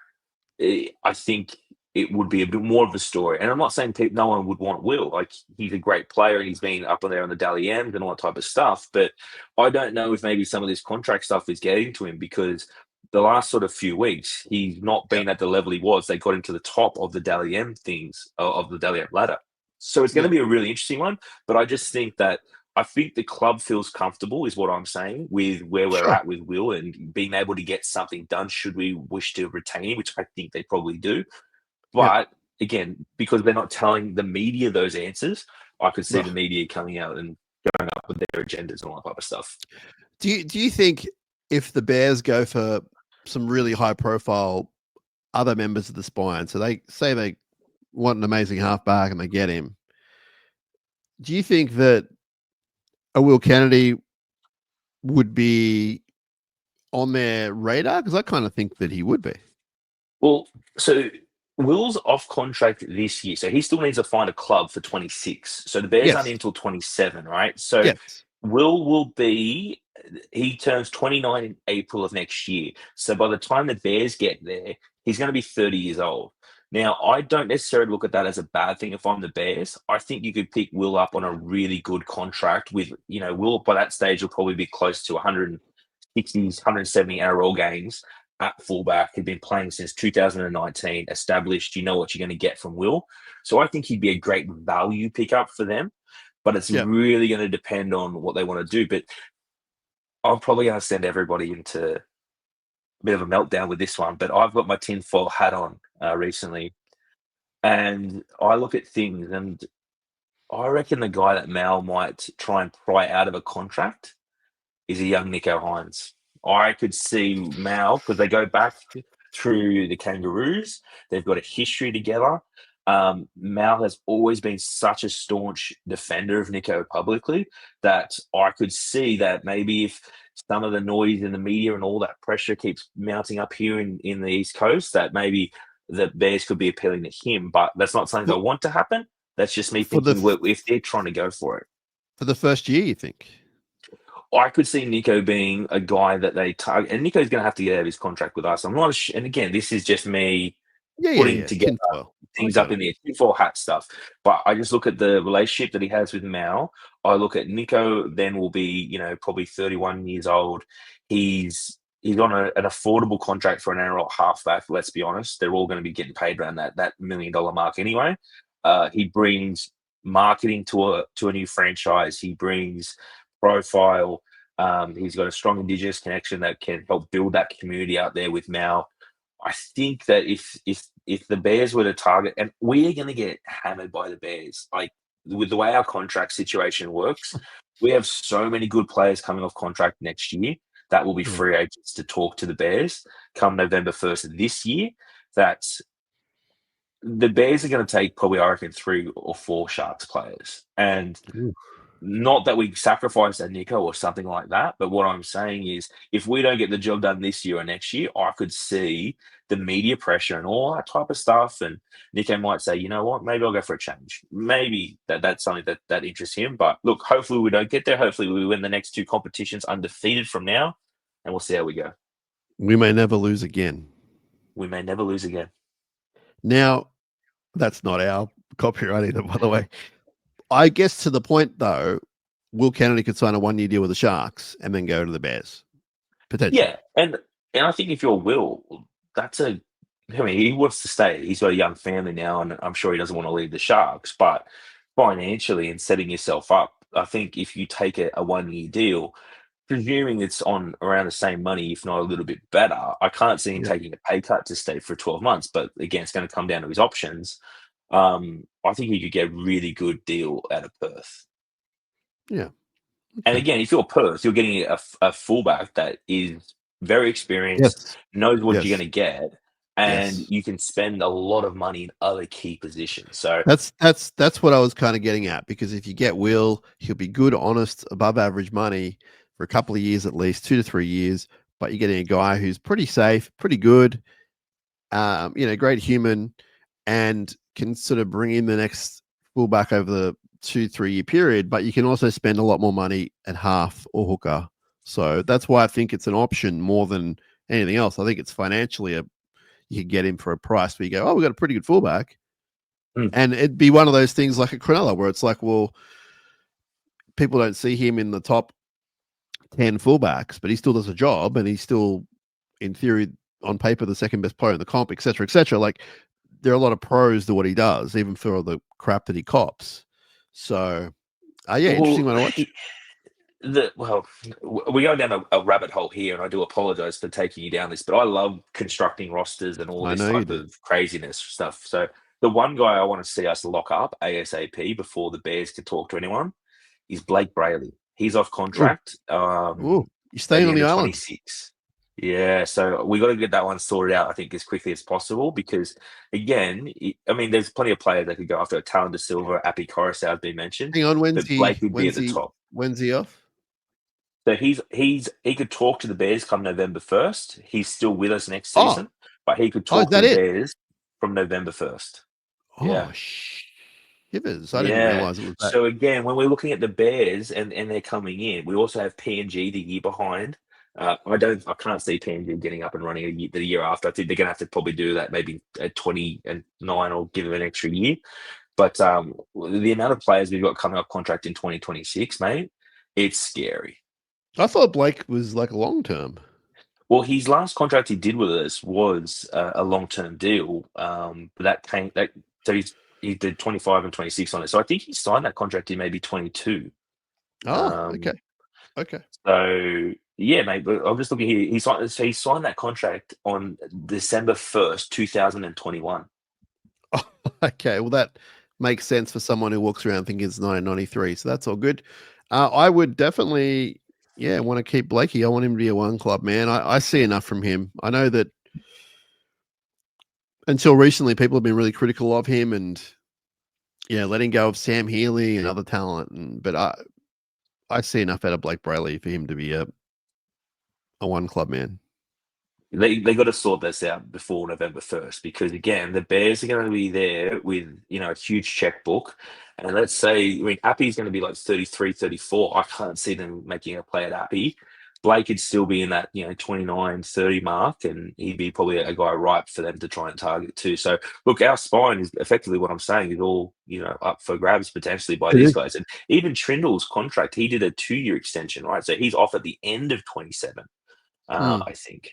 I think it would be a bit more of a story. And I'm not saying no one would want Will. Like he's a great player and he's been up on there on the Dally M's and all that type of stuff. But I don't know if maybe some of this contract stuff is getting to him because the last sort of few weeks he's not yeah, been at the level he was. They got him to the top of the Dally M things of the Dally M ladder. So it's going yeah, to be a really interesting one. But I just think that I think the club feels comfortable, is what I'm saying, with where we're sure, at with Will and being able to get something done should we wish to retain him, which I think they probably do. yeah. But again, because they're not telling the media those answers, I could see No. the media coming out and going up with their agendas and all that type of stuff. Do you think if the Bears go for some really high profile other members of the spine. So they say they want an amazing halfback and they get him. Do you think that a Will Kennedy would be on their radar? Because I kind of think that he would be. Well, so Will's off contract this year, so he still needs to find a club for 26. So the Bears aren't Yes. in until 27, right? So Yes. Will be he turns 29 in April of next year. So by the time the Bears get there, he's going to be 30 years old. Now, I don't necessarily look at that as a bad thing if I'm the Bears. I think you could pick Will up on a really good contract with, Will by that stage will probably be close to 160, 170 NRL games at fullback. He'd been playing since 2019, established. You know what you're going to get from Will. So I think he'd be a great value pickup for them, but it's really going to depend on what they want to do. But I'm probably going to send everybody into a bit of a meltdown with this one, but I've got my tinfoil hat on recently, and I look at things, and I reckon the guy that Mal might try and pry out of a contract is a young Nico Hines. I could see Mal, because they go back through the Kangaroos. They've got a history together. Mal has always been such a staunch defender of Nico publicly that I could see that maybe if some of the noise in the media and all that pressure keeps mounting up here in the East Coast, that maybe the Bears could be appealing to him. But that's not something I want to happen. That's just me thinking if they're trying to go for it. For the first year, you think? I could see Nico being a guy that they target, and Nico's going to have to get out of his contract with us. I'm not, and again, this is just me putting together things up in the tinfoil hat stuff. But I just look at the relationship that he has with Mal. I look at Nico, then will be, probably 31 years old. He's on an affordable contract for an NRL halfback. Let's be honest, they're all going to be getting paid around that $1 million mark anyway. He brings marketing to a new franchise. He brings profile. He's got a strong Indigenous connection that can help build that community out there with Mal. I think that if the Bears were to target, and we are going to get hammered by the Bears, like with the way our contract situation works, we have so many good players coming off contract next year that will be free agents to talk to the Bears come November 1st of this year, that the Bears are going to take probably, I reckon, 3 or 4 Sharks players. And not that we sacrifice a Nico or something like that, but what I'm saying is if we don't get the job done this year or next year, I could see the media pressure and all that type of stuff. And Nico might say, you know what, maybe I'll go for a change. Maybe that's something that interests him. But look, hopefully we don't get there. Hopefully we win the next 2 competitions undefeated from now, and we'll see how we go. We may never lose again. We may never lose again. Now, that's not our copyright either, by the way. I guess to the point, though, Will Kennedy could sign a 1-year deal with the Sharks and then go to the Bears, potentially. Yeah, and I think if you're Will, he wants to stay. He's got a young family now, and I'm sure he doesn't want to leave the Sharks. But financially and setting yourself up, I think if you take a 1-year deal, presuming it's on around the same money, if not a little bit better, I can't see him taking a pay cut to stay for 12 months. But again, it's going to come down to his options. I think he could get a really good deal out of Perth. Yeah. Okay. And again, if you're Perth, you're getting a fullback that is very experienced, knows what you're going to get, and you can spend a lot of money in other key positions. So that's what I was kind of getting at, because if you get Will, he'll be good, honest, above average money for a couple of years at least, 2 to 3 years. But you're getting a guy who's pretty safe, pretty good, great human, and can sort of bring in the next fullback over the 2-3 year period. But you can also spend a lot more money at half or hooker. So that's why I think it's an option more than anything else. I think it's financially you could get him for a price where you go, oh, we've got a pretty good fullback. And it'd be one of those things like a Cronulla where it's like, well, people don't see him in the top 10 fullbacks, but he still does a job, and he's still, in theory, on paper, the second best player in the comp, et cetera, et cetera. Like, there are a lot of pros to what he does, even for all the crap that he cops. So, interesting one to watch. We go down a rabbit hole here, and I do apologize for taking you down this, but I love constructing rosters and all this type of craziness stuff. So the one guy I want to see us lock up ASAP before the Bears can talk to anyone is Blake Brayley. He's off contract. You're staying on the island. 26. Yeah, so we got to get that one sorted out, I think, as quickly as possible because, again, I mean, there's plenty of players that could go after. Talon De Silva, Appy Coruscant has been mentioned, Hang on, but Blake would be at the top. when's he off? So he could talk to the Bears come November 1st. He's still with us next Oh, season, but he could is talk to that the it? Bears from November 1st. Oh, Yeah. shivers! I didn't Yeah. realize it was that. So again, when we're looking at the Bears and they're coming in, we also have PNG the year behind. I can't see PNG getting up and running the year after. I think they're going to have to probably do that maybe at 29 or give them an extra year. But the amount of players we've got coming up contract in 2026, mate, it's scary. I thought Blake was like a long term. Well, his last contract he did with us was a long-term deal. But that came that so he did 25 and 26 on it. So I think he signed that contract in maybe 22. Oh, okay. Okay. So yeah, mate. But I'm just looking here. He signed that contract on December 1st, 2021. Okay. Well, that makes sense for someone who walks around thinking it's 1993. So that's all good. I would definitely, want to keep Blakey. I want him to be a one club man. I see enough from him. I know that until recently, people have been really critical of him and letting go of Sam Healy and other talent. But I see enough out of Blake Brayley for him to be a one club man. They got to sort this out before November 1st because again, the Bears are going to be there with a huge checkbook, and let's say Appy's going to be like 33, 34. I can't see them making a play at Appy. Blake could still be in that 29, 30 mark, and he'd be probably a guy ripe for them to try and target too. So look, our spine is effectively what I'm saying is all up for grabs potentially by these guys, and even Trindle's contract, he did a 2-year extension, right? So he's off at the end of 27, I think.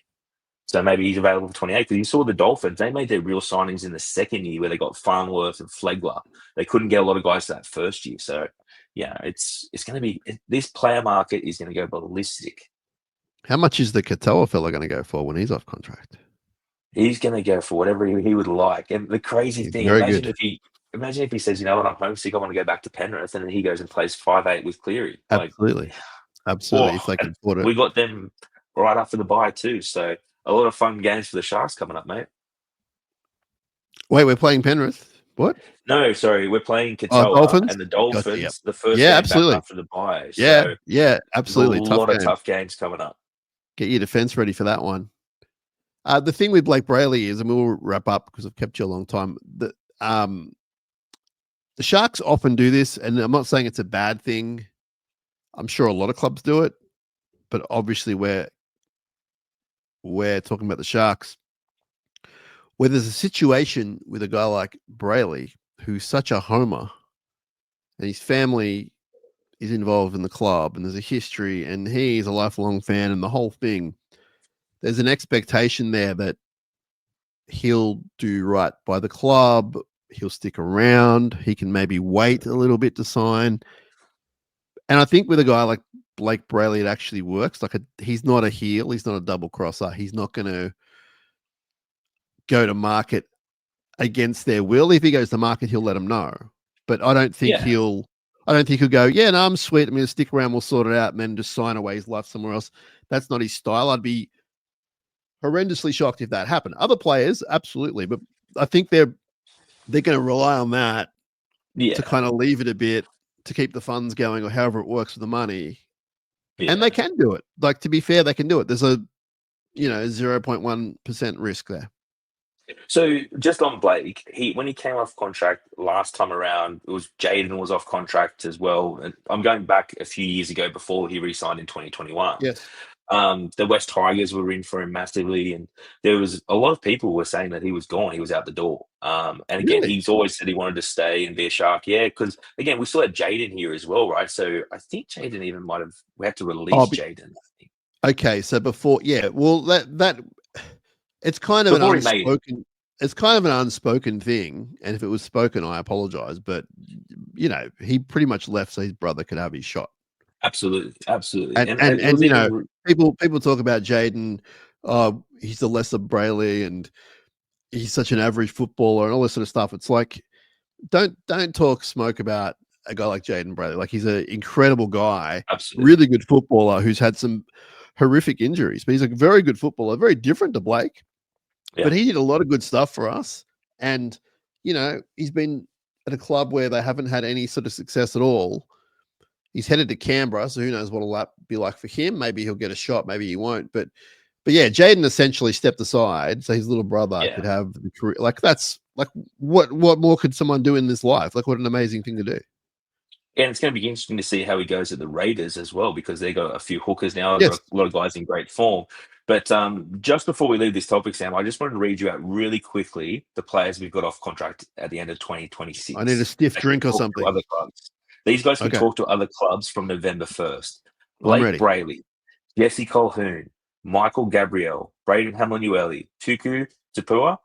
So maybe he's available for 28. Because you saw the Dolphins, they made their real signings in the second year where they got Farnworth and Flegler. They couldn't get a lot of guys to that first year. So, it's going to be – this player market is going to go ballistic. How much is the Katoa fella going to go for when he's off contract? He's going to go for whatever he would like. And the crazy thing, imagine if he says, I'm homesick, I want to go back to Penrith, and then he goes and plays 5'8" with Cleary. Absolutely. Absolutely, if they can afford it. We got them right after the bye too, so – a lot of fun games for the Sharks coming up, mate. Wait, we're playing Penrith? What? No, sorry, we're playing Katoa and the Dolphins. Gotcha, yep. The first game absolutely. back after the bye. So absolutely. A lot of tough games coming up. Get your defense ready for that one. The thing with Blake Brayley is, and we'll wrap up because I've kept you a long time. The Sharks often do this, and I'm not saying it's a bad thing. I'm sure a lot of clubs do it, but obviously we're talking about the Sharks, where there's a situation with a guy like Brayley, who's such a homer, and his family is involved in the club, and there's a history, and he's a lifelong fan, and the whole thing. There's an expectation there that he'll do right by the club, he'll stick around, he can maybe wait a little bit to sign. And I think with a guy like Blake Brayley, it actually works. He's not a heel. He's not a double crosser. He's not going to go to market against their will. If he goes to market, he'll let them know. But I don't think he'll go, no, I'm sweet. I'm going to stick around. We'll sort it out. And then just sign away his life somewhere else. That's not his style. I'd be horrendously shocked if that happened. Other players, absolutely. But I think they're going to rely on that to kind of leave it a bit, to keep the funds going or however it works with the money. Yeah. And they can do it. Like, to be fair, they can do it. There's a, 0.1% risk there. So just on Blake, when he came off contract last time around, it was Jaden was off contract as well. And I'm going back a few years ago before he re-signed in 2021. Yes. The West Tigers were in for him massively, and there was a lot of people were saying that he was gone, he was out the door. And again, he's always said he wanted to stay and be a Shark. Yeah, because again, we still had Jaden here as well, right? So I think Jaden even we had to release Jaden. Okay, so before, well, that it's kind of an unspoken. It's kind of an unspoken thing, and if it was spoken, I apologize. But he pretty much left so his brother could have his shot. Absolutely. And people talk about Jaden. He's the lesser Brayley, and he's such an average footballer, and all this sort of stuff. It's like, don't talk smoke about a guy like Jaden Brayley. Like, he's an incredible guy, absolutely. Really good footballer who's had some horrific injuries. But he's a very good footballer, very different to Blake. Yeah. But he did a lot of good stuff for us. And, he's been at a club where they haven't had any sort of success at all. He's headed to Canberra, so who knows what it'll be like for him. Maybe he'll get a shot, maybe he won't. But yeah, Jaden essentially stepped aside so his little brother could have the career. Like, that's like, what more could someone do in this life? Like, what an amazing thing to do. And it's going to be interesting to see how he goes at the Raiders as well, because they got a few hookers now. Yes. A lot of guys in great form. But just before we leave this topic, Sam, I just wanted to read you out really quickly the players we've got off contract at the end of 2026. I need a stiff drink or something. Other clubs. These guys can talk to other clubs from November 1st. Blake Brayley, Jesse Colquhoun, Michael Gabriel, Braden Hamlin-Uele, Tuku Tapua,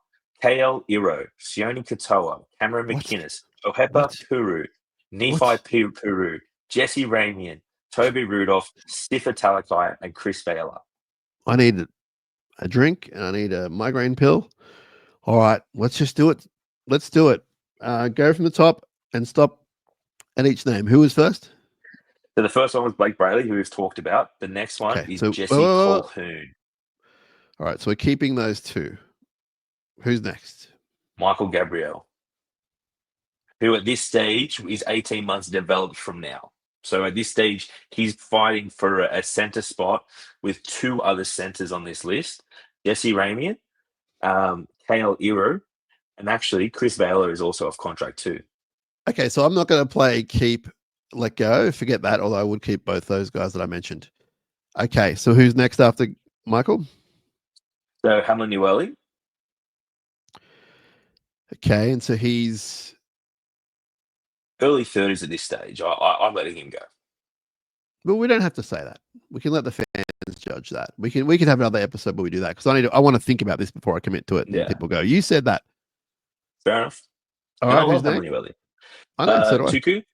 KL Iro, Sione Katoa, Cameron McInnes, Ohepa Puru, Nephi Puru, Jesse Ramian, Toby Rudolph, Stiffer Talakai, and Chris Baylor. I need a drink and I need a migraine pill. All right, let's just do it. Let's do it. Go from the top and stop at each name. Who was first? So the first one was Blake Brayley, who we've talked about. The next one is Jesse Colquhoun. All right, so we're keeping those two. Who's next? Michael Gabriel, who at this stage is 18 months developed from now. So at this stage, he's fighting for a centre spot with two other centres on this list. Jesse Ramian, KL Iro, and actually Chris Baylor is also off contract too. Okay, so I'm not going to play keep, let go. Forget that, although I would keep both those guys that I mentioned. Okay, so who's next after Michael? So Hamlin-Uele. Okay, and so he's early 30s at this stage. I'm letting him go. But we don't have to say that. We can let the fans judge that. We can have another episode where we do that, because I want to think about this before I commit to it. And people go, "You said that." Fair enough. All right, who's next? I know, so do I. Tuku.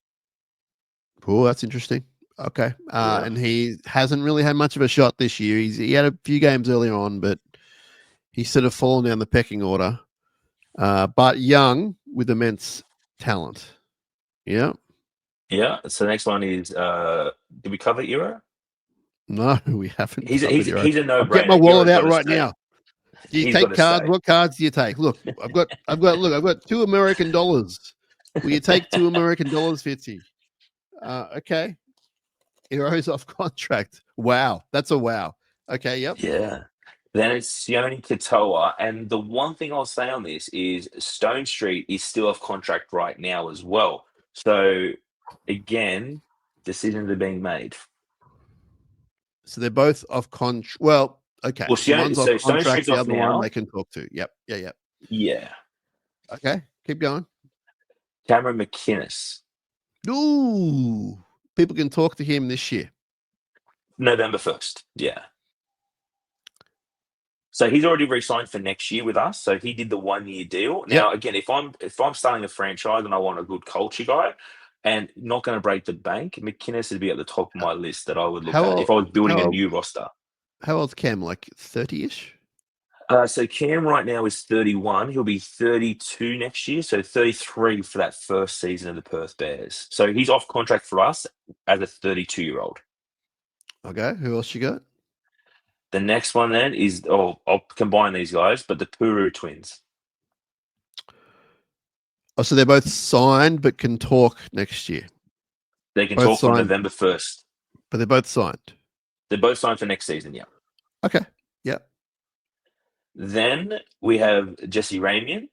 Oh, that's interesting. Okay, and he hasn't really had much of a shot this year. He had a few games earlier on, but he's sort of fallen down the pecking order. But young with immense talent. Yeah. Yeah. So the next one is, did we cover Iro? No, we haven't. He's a no-brainer. Get my wallet out right now. Do you take cards? What cards do you take? Look, I've got $2 American. Will you take $2 American, Fitzy? Okay. Iro's off contract. Wow. That's a wow. Okay, yep. Yeah. Then it's Sione Katoa. And the one thing I'll say on this is Stone Street is still off contract right now as well. So, again, decisions are being made. So they're both off contract. Well, okay. Well, one's off contract, the other one they can talk to. Yep. Yeah. Okay, keep going. Cameron McInnes. Ooh. People can talk to him this year. November 1st. Yeah. So he's already re-signed for next year with us. So he did the 1-year deal. Now, again, if I'm starting a franchise and I want a good culture guy and not going to break the bank, McInnes would be at the top of my list that I would look at if I was building a new roster. How old's Cam? Like 30-ish? So Cam right now is 31. He'll be 32 next year. So 33 for that first season of the Perth Bears. So he's off contract for us as a 32-year-old. Okay. Who else you got? The next one then is, I'll combine these guys, but the Puru twins. Oh, so they're both signed but can talk next year. They can talk from November 1st. But they're both signed. They're both signed for next season, yeah. Okay, yeah. Then we have Jesse Ramian.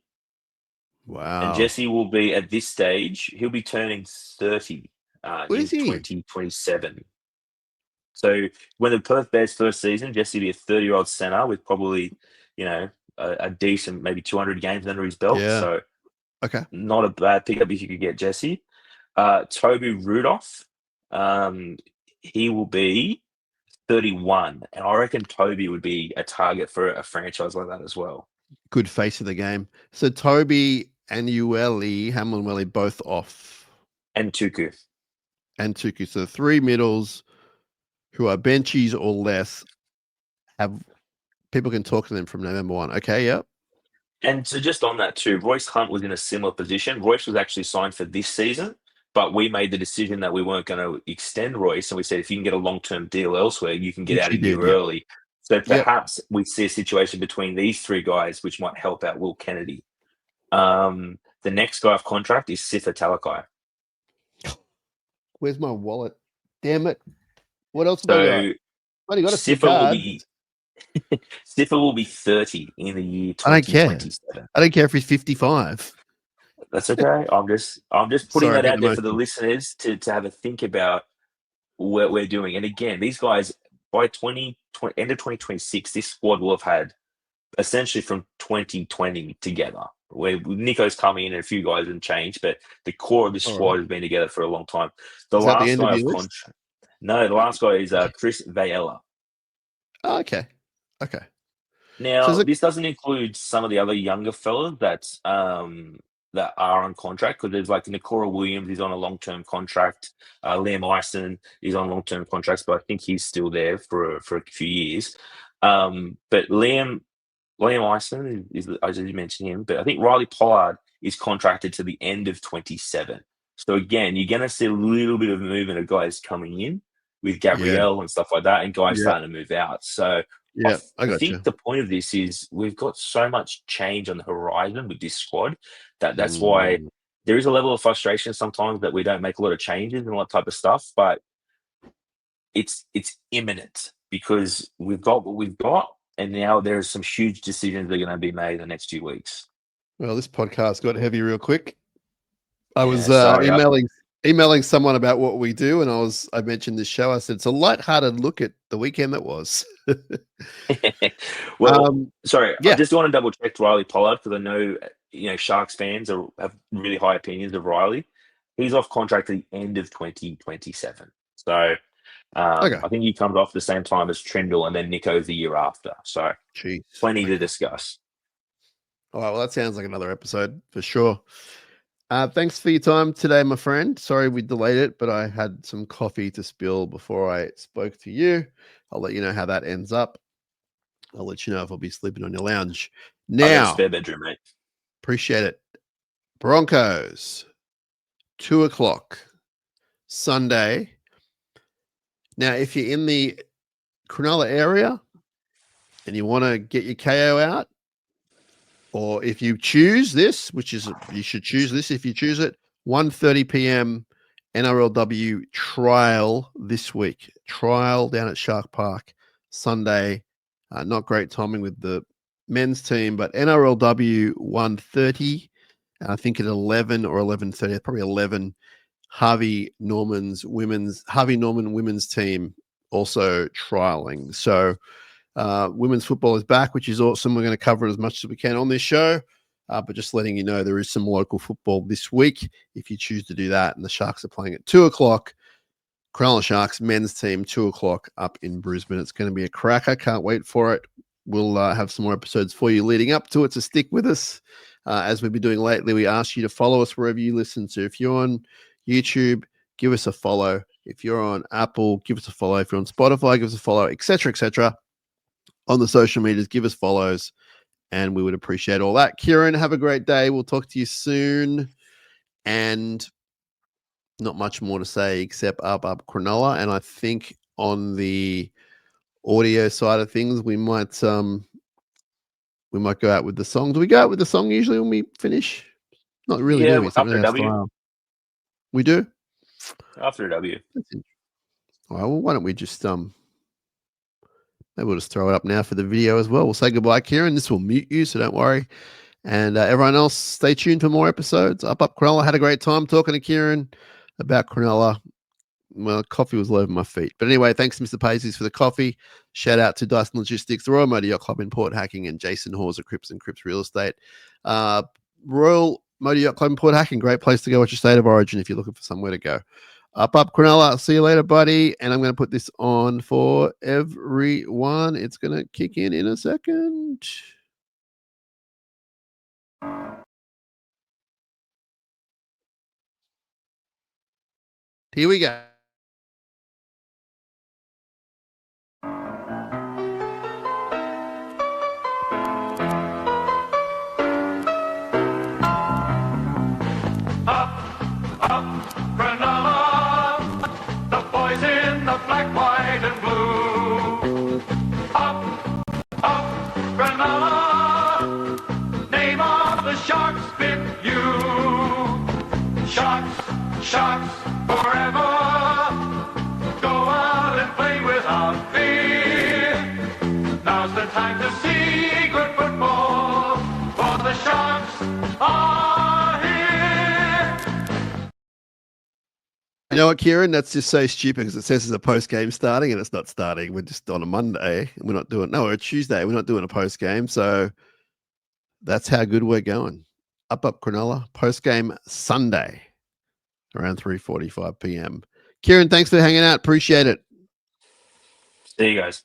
Wow. And Jesse will be, at this stage, he'll be turning 30 in 2027. So when the Perth Bears first season, Jesse will be a 30-year-old centre with probably, a decent, maybe 200 games under his belt. Yeah. So okay, not a bad pickup if you could get Jesse. Toby Rudolph, he will be 31. And I reckon Toby would be a target for a franchise like that as well. Good face of the game. So Toby and Hamlin-Uele both off. And Tuku. So 3 middles who are benchies or less, people can talk to them from November 1. Okay, yep. And so just on that too, Royce Hunt was in a similar position. Royce was actually signed for this season, but we made the decision that we weren't going to extend Royce, and we said if you can get a long-term deal elsewhere, you can get Which out he a year did, yep. early. So perhaps we see a situation between these three guys which might help out Will Kennedy. The next guy off contract is Sifa Talakai. Where's my wallet? Damn it. What else have I So got? Only got a few Sifa will cards. be Sifa will be 30 in the year I don't care. 2027. I don't care if he's 55. That's okay. I'm just putting Sorry, that I got out there for the emotional. listeners to have a think about what we're doing. And again, these guys by end of 2026, this squad will have had essentially from 2020 together. Where Nico's coming in and a few guys have changed, but the core of the All right. squad has been together for a long time. The Is that the last end guy of of your list? contract. No, the last guy is Chris Vayella. Oh, okay. Okay. Now, So this doesn't include some of the other younger fellas that are on contract, because there's like Nakora Williams is on a long-term contract. Liam Eisen is on long-term contracts, but I think he's still there for a few years. But Liam Eisen is I just mentioned him, but I think Riley Pollard is contracted to the end of 27. So again, you're going to see a little bit of movement of guys coming in with Gabrielle and stuff like that, and guys starting to move out. So yeah, I I got think you. the point of this is we've got so much change on the horizon with this squad that's why there is a level of frustration sometimes that we don't make a lot of changes and all that type of stuff, but it's imminent because we've got what we've got, and now there's some huge decisions that are going to be made in the next 2 weeks. Well, this podcast got heavy real quick. I was sorry, emailing someone about what we do, and I mentioned this show. I said it's a lighthearted look at the weekend that was. Well, sorry, I yeah. just want to double check Riley Pollard because I know Sharks fans have really high opinions of Riley. He's off contract at the end of 2027. So I think he comes off the same time as Trindle, and then Nico's the year after. So plenty to discuss. All right, well, that sounds like another episode for sure. Thanks for your time today, my friend. Sorry we delayed it, but I had some coffee to spill before I spoke to you. I'll let you know how that ends up. I'll let you know if I'll be sleeping on your lounge. Now, I got a spare bedroom, mate. Appreciate it. Broncos, 2:00 Sunday. Now, if you're in the Cronulla area and you want to get your KO out, or if you choose this, you should choose this if you choose it, 1:30 p.m. NRLW trial this week. Trial down at Shark Park Sunday. Not great timing with the men's team, but NRLW 1:30. And I think at 11 or 11:30, probably 11, Harvey Norman women's team also trialing. So women's football is back, which is awesome. We're going to cover it as much as we can on this show, but just letting you know there is some local football this week if you choose to do that. And the Sharks are playing at 2:00. Cronulla Sharks men's team 2:00 up in Brisbane. It's going to be a cracker. Can't wait for it. We'll have some more episodes for you leading up to it, so stick with us. As we've been doing lately, we ask you to follow us wherever you listen. So if you're on YouTube, give us a follow. If you're on Apple, give us a follow. If you're on Spotify, give us a follow, etc., etc. On the social medias, give us follows, and we would appreciate all that. Kieran, have a great day. We'll talk to you soon. And not much more to say except up Cronulla. And I think on the audio side of things, we might go out with the song. Do we go out with the song usually when we finish? Not really, do we? It's after W. Style. We do? After W. All right, well, why don't we just maybe we'll just throw it up now for the video as well. We'll say goodbye, Kieran. This will mute you, so don't worry. And everyone else, stay tuned for more episodes. Up Cronulla. Had a great time talking to Kieran about Cronulla. Well, coffee was all over my feet. But anyway, thanks to Mr. Paisley's for the coffee. Shout out to Dyson Logistics, the Royal Motor Yacht Club in Port Hacking, and Jason Hawes at Cripps and Cripps Real Estate. Royal Motor Yacht Club in Port Hacking, great place to go at your state of origin if you're looking for somewhere to go. Up Cronulla. See you later, buddy. And I'm going to put this on for everyone. It's going to kick in a second. Here we go. Up, fear. Now's the time to see good football, for the Sharks are here. You know what, Kieran? That's just so stupid because it says there's a post game starting and it's not starting. We're just on a Monday. We're not doing or a Tuesday. We're not doing a post game. So that's how good we're going. Up Cronulla, post game Sunday around 3:45 p.m. Kieran, thanks for hanging out. Appreciate it. See you guys.